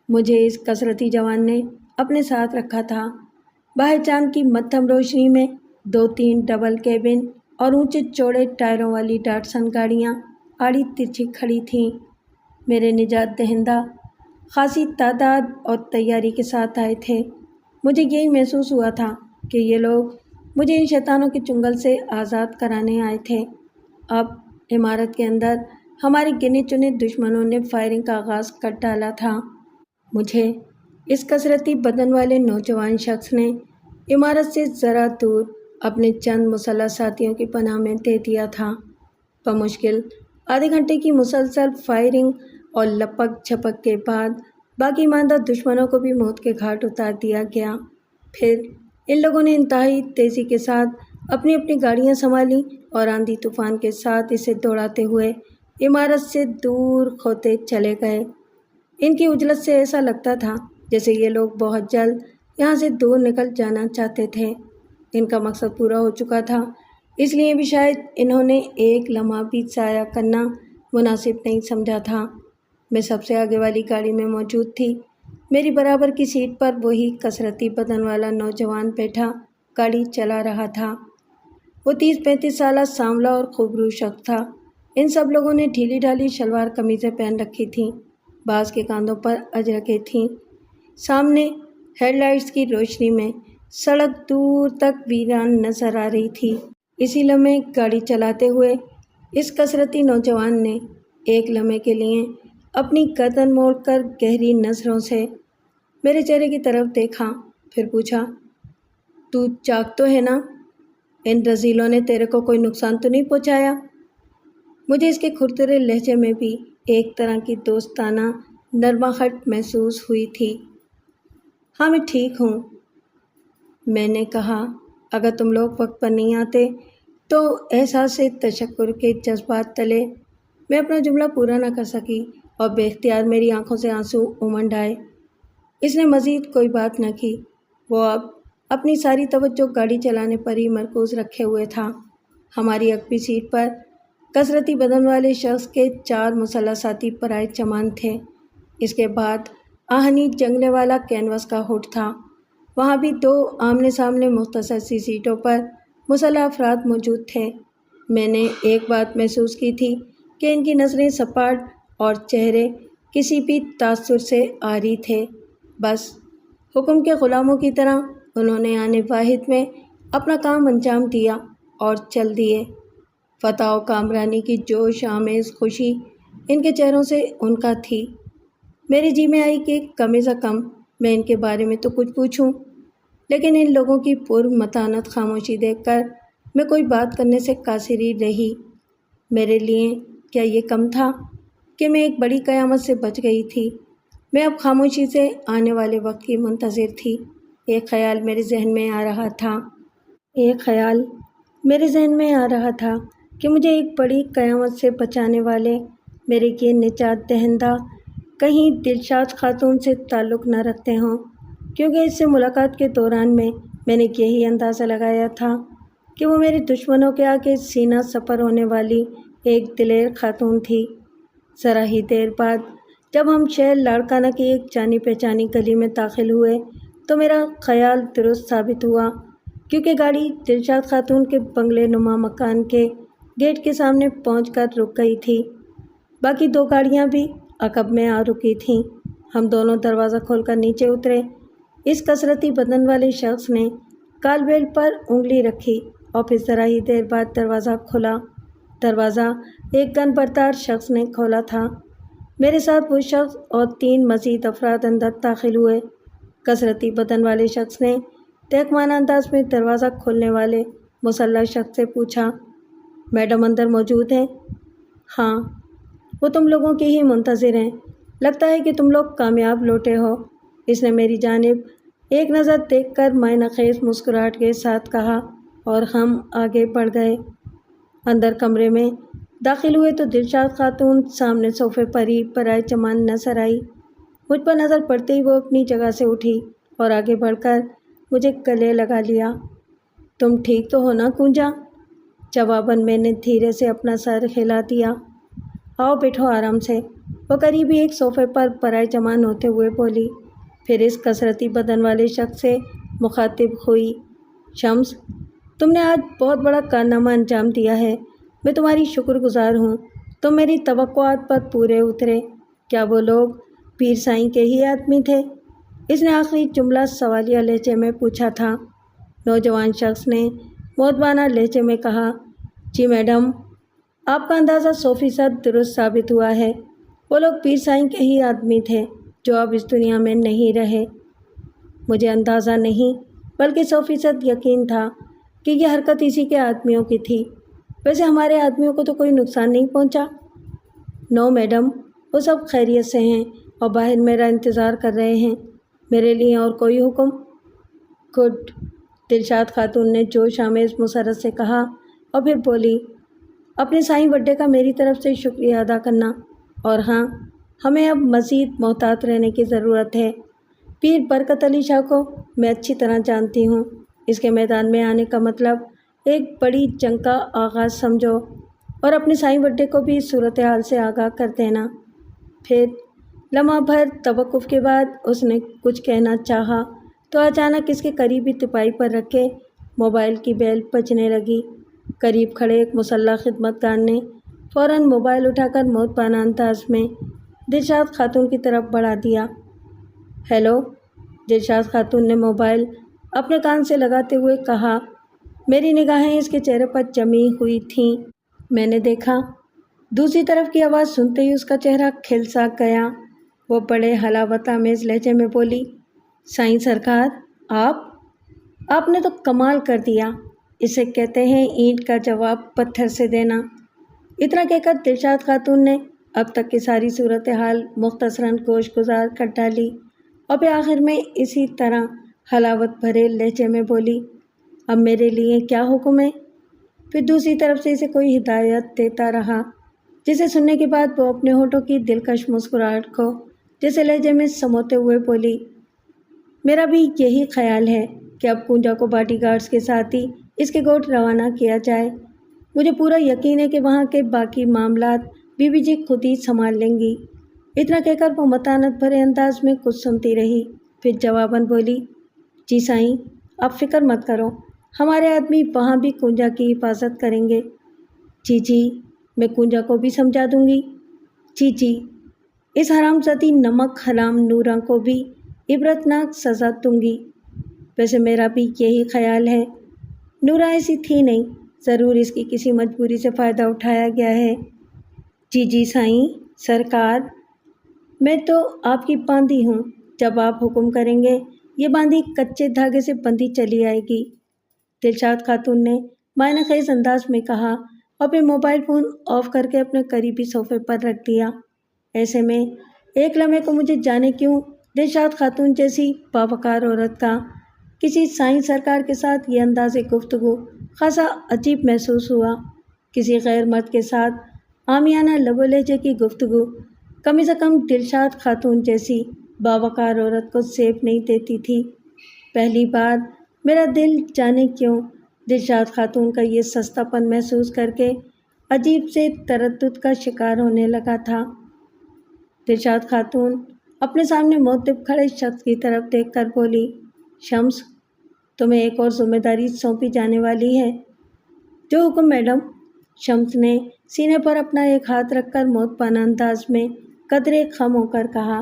مجھے اس کثرتی جوان نے اپنے ساتھ رکھا تھا۔ باہر چاند کی مدھم روشنی میں 2-3 ڈبل کیبن اور اونچے چوڑے ٹائروں والی ڈاٹسن گاڑیاں آڑی ترچھی کھڑی تھیں۔ میرے نجات دہندہ خاصی تعداد اور تیاری کے ساتھ آئے تھے۔ مجھے یہی محسوس ہوا تھا کہ یہ لوگ مجھے ان شیطانوں کے چنگل سے آزاد کرانے آئے تھے۔ اب عمارت کے اندر ہمارے گنے چنے دشمنوں نے فائرنگ کا آغاز کر ڈالا تھا۔ مجھے اس کثرتی بدن والے نوجوان شخص نے عمارت سے ذرا دور اپنے چند مسلح ساتھیوں کی پناہ میں دے دیا تھا۔ بمشکل آدھے گھنٹے کی مسلسل فائرنگ اور لپک جھپک کے بعد باقی ماندہ دشمنوں کو بھی موت کے گھاٹ اتار دیا گیا۔ پھر ان لوگوں نے انتہائی تیزی کے ساتھ اپنی اپنی گاڑیاں سنبھالیں اور آندھی طوفان کے ساتھ اسے دوڑاتے ہوئے عمارت سے دور کھوتے چلے گئے۔ ان کی اجلت سے ایسا لگتا تھا جیسے یہ لوگ بہت جلد یہاں سے دور نکل جانا چاہتے تھے۔ ان کا مقصد پورا ہو چکا تھا، اس لیے بھی شاید انہوں نے ایک لمحہ بھی ضائع کرنا مناسب نہیں سمجھا تھا۔ میں سب سے آگے والی گاڑی میں موجود تھی۔ میری برابر کی سیٹ پر وہی کثرتی بدن والا نوجوان بیٹھا گاڑی چلا رہا تھا۔ وہ 30-35 سالہ سانولا اور خوبرو شخص تھا۔ ان سب لوگوں نے ڈھیلی ڈھالی شلوار قمیضیں پہن رکھی تھیں، بعض کے کاندھوں پر اجرکیں تھیں۔ سامنے ہیڈ لائٹس کی روشنی میں سڑک دور تک ویران نظر آ رہی تھی۔ اسی لمحے گاڑی چلاتے ہوئے اس کثرتی نوجوان نے ایک لمحے کے لیے اپنی گردن موڑ کر گہری نظروں سے میرے چہرے کی طرف دیکھا، پھر پوچھا، تو چاک تو ہے نا؟ ان رذیلوں نے تیرے کو کوئی نقصان تو نہیں پہنچایا؟ مجھے اس کے کھرترے لہجے میں بھی ایک طرح کی دوستانہ نرماہٹ محسوس ہوئی تھی۔ ہاں میں ٹھیک ہوں، میں نے کہا۔ اگر تم لوگ وقت پر نہیں آتے تو احساس تشکر کے جذبات تلے میں اپنا جملہ پورا نہ کر سکی اور بے اختیار میری آنکھوں سے آنسو امنڈ آئے۔ اس نے مزید کوئی بات نہ کی۔ وہ اب اپنی ساری توجہ گاڑی چلانے پر ہی مرکوز رکھے ہوئے تھا۔ ہماری عقبی سیٹ پر کثرتی بدن والے شخص کے 4 مسلح ساتھی پرائے چمان تھے۔ اس کے بعد آہنی جنگلے والا کینوس کا ہوڈ تھا۔ وہاں بھی 2 آمنے سامنے مختصر سی سیٹوں پر مسلح افراد موجود تھے۔ میں نے ایک بات محسوس کی تھی کہ ان کی نظریں سپاٹ اور چہرے کسی بھی تاثر سے عاری تھے۔ بس حکم کے غلاموں کی طرح انہوں نے آنے واحد میں اپنا کام انجام دیا اور چل دیے۔ فتح و کامرانی کی جوش آمیز خوشی ان کے چہروں سے ان کا تھی۔ میری جی میں آئی کہ کم از کم میں ان کے بارے میں تو کچھ پوچھوں، لیکن ان لوگوں کی پرمتانت خاموشی دیکھ کر میں کوئی بات کرنے سے قاصر ہی رہی۔ میرے لیے کیا یہ کم تھا کہ میں ایک بڑی قیامت سے بچ گئی تھی؟ میں اب خاموشی سے آنے والے وقت کی منتظر تھی۔ ایک خیال میرے ذہن میں آ رہا تھا کہ مجھے ایک بڑی قیامت سے بچانے والے میرے یہ نجات دہندہ کہیں دلشاد خاتون سے تعلق نہ رکھتے ہوں، کیونکہ اس سے ملاقات کے دوران میں نے یہی اندازہ لگایا تھا کہ وہ میرے دشمنوں کے آگے سینہ سپر ہونے والی ایک دلیر خاتون تھی۔ ذرا ہی دیر بعد جب ہم شہر لاڑکانہ کی ایک جانی پہچانی گلی میں داخل ہوئے تو میرا خیال درست ثابت ہوا، کیونکہ گاڑی دلشاد خاتون کے بنگلے نما مکان کے گیٹ کے سامنے پہنچ کر رک گئی تھی۔ باقی دو گاڑیاں بھی عقب میں آ رکی تھیں۔ ہم دونوں دروازہ کھول کر نیچے اترے۔ اس کثرتی بدن والے شخص نے کال بیل پر انگلی رکھی اور پھر ذرا ہی دیر بعد دروازہ کھلا۔ دروازہ ایک گن بردار شخص نے کھولا تھا۔ میرے ساتھ وہ شخص اور 3 مزید افراد اندر داخل ہوئے۔ کثرتی بدن والے شخص نے تحقیرانہ انداز میں دروازہ کھولنے والے مسلح شخص سے پوچھا، میڈم اندر موجود ہیں؟ ہاں، وہ تم لوگوں کے ہی منتظر ہیں۔ لگتا ہے کہ تم لوگ کامیاب لوٹے ہو۔ اس نے میری جانب ایک نظر دیکھ کر معنی خیز مسکراہٹ کے ساتھ کہا اور ہم آگے بڑھ گئے۔ اندر کمرے میں داخل ہوئے تو دلشاد خاتون سامنے صوفے پر ہی برائے چمان نظر آئی۔ مجھ پر نظر پڑتے ہی وہ اپنی جگہ سے اٹھی اور آگے بڑھ کر مجھے گلے لگا لیا۔ تم ٹھیک تو ہو نا کونجا؟ جواباً میں نے دھیرے سے اپنا سر ہلا دیا۔ آؤ بیٹھو آرام سے، وہ قریبی ایک صوفے پر برائے چمان ہوتے ہوئے بولی۔ پھر اس کثرتی بدن والے شخص سے مخاطب ہوئی، شمس، تم نے آج بہت بڑا کارنامہ انجام دیا ہے۔ میں تمہاری شکر گزار ہوں۔ تم میری توقعات پر پورے اترے۔ کیا وہ لوگ پیر سائیں کے ہی آدمی تھے؟ اس نے آخری جملہ سوالیہ لہجے میں پوچھا تھا۔ نوجوان شخص نے مؤدبانہ لہجے میں کہا، جی میڈم، آپ کا اندازہ 100% درست ثابت ہوا ہے۔ وہ لوگ پیر سائیں کے ہی آدمی تھے جو اب اس دنیا میں نہیں رہے۔ مجھے اندازہ نہیں بلکہ 100% یقین تھا کہ یہ حرکت اسی کے آدمیوں کی تھی۔ ویسے ہمارے آدمیوں کو تو کوئی نقصان نہیں پہنچا؟ نو میڈم، وہ سب خیریت سے ہیں اور باہر میرا انتظار کر رہے ہیں۔ میرے لیے اور کوئی حکم؟ گڈ، دلشاد خاتون نے جوش آمیز مسرت سے کہا اور پھر بولی، اپنے سائیں وڈے کا میری طرف سے شکریہ ادا کرنا، اور ہاں، ہمیں اب مزید محتاط رہنے کی ضرورت ہے۔ پیر برکت علی شاہ کو میں اچھی طرح جانتی ہوں۔ اس کے میدان میں آنے کا مطلب ایک بڑی جنگ کا آغاز سمجھو، اور اپنے سائیں وڈے کو بھی اس صورتحال سے آگاہ کر دینا۔ پھر لمحہ بھر توقف کے بعد اس نے کچھ کہنا چاہا تو اچانک اس کے قریبی تپائی پر رکھے موبائل کی بیل بجنے لگی۔ قریب کھڑے ایک مسلح خدمتگار نے فوراً موبائل اٹھا کر مؤدبانہ انداز میں دلشاد خاتون کی طرف بڑھا دیا۔ ہیلو، دلشاد خاتون نے موبائل اپنے کان سے لگاتے ہوئے کہا۔ میری نگاہیں اس کے چہرے پر جمی ہوئی تھیں۔ میں نے دیکھا، دوسری طرف کی آواز سنتے ہی اس کا چہرہ کھل سا گیا۔ وہ بڑے حلاوت آمیز لہجے میں بولی، سائیں سرکار، آپ نے تو کمال کر دیا۔ اسے کہتے ہیں اینٹ کا جواب پتھر سے دینا۔ اتنا کہہ کر دلشاد خاتون نے اب تک کی ساری صورتحال مختصراً گوش گزار کر ڈالی اور پھر آخر میں اسی طرح حلاوت بھرے لہجے میں بولی، اب میرے لیے کیا حکم ہے؟ پھر دوسری طرف سے اسے کوئی ہدایت دیتا رہا، جسے سننے کے بعد وہ اپنے ہونٹوں کی دلکش مسکراہٹ کو جیسے لہجے میں سموتے ہوئے بولی، میرا بھی یہی خیال ہے کہ اب کونجا کو باڈی گارڈز کے ساتھ ہی اس کے گوٹھ روانہ کیا جائے۔ مجھے پورا یقین ہے کہ وہاں کے باقی معاملات بی بی جی خود ہی سنبھال لیں گی۔ اتنا کہہ کر وہ متانت بھرے انداز میں کچھ سنتی رہی، پھر جواباً بولی، جی سائیں، آپ فکر مت کرو، ہمارے آدمی وہاں بھی کونجا کی حفاظت کریں گے۔ جی، میں کونجا کو بھی سمجھا دوں گی۔ جی، اس حرام زادی نمک حرام نورا کو بھی عبرتناک سزا دوں گی۔ ویسے میرا بھی یہی خیال ہے، نورا ایسی تھی نہیں، ضرور اس کی کسی مجبوری سے فائدہ اٹھایا گیا ہے۔ جی سائیں، سرکار، میں تو آپ کی باندھی ہوں، جب آپ حکم کریں گے یہ باندھی کچے دھاگے سے بندھی چلی آئے گی، دلشاد خاتون نے معنی خیز انداز میں کہا اور پھر موبائل فون آف کر کے اپنے قریبی صوفے پر رکھ دیا۔ ایسے میں ایک لمحے کو مجھے جانے کیوں دلشاد خاتون جیسی باوقار عورت کا کسی سائیں سرکار کے ساتھ یہ انداز گفتگو خاصا عجیب محسوس ہوا۔ کسی غیر مرد کے ساتھ عامیانہ لب و لہجے کی گفتگو کم سے کم دلشاد خاتون جیسی باوقار عورت کو زیب نہیں دیتی تھی۔ پہلی بار میرا دل جانے کیوں دلشاد خاتون کا یہ سستا پن محسوس کر کے عجیب سے تردد کا شکار ہونے لگا تھا۔ دلشاد خاتون اپنے سامنے معتب کھڑے شخص کی طرف دیکھ کر بولی، شمس، تمہیں ایک اور ذمہ داری سونپی جانے والی ہے۔ جو حکم میڈم، شمس نے سینے پر اپنا ایک ہاتھ رکھ کر محتاطانہ انداز میں قدرے خم ہو کر کہا۔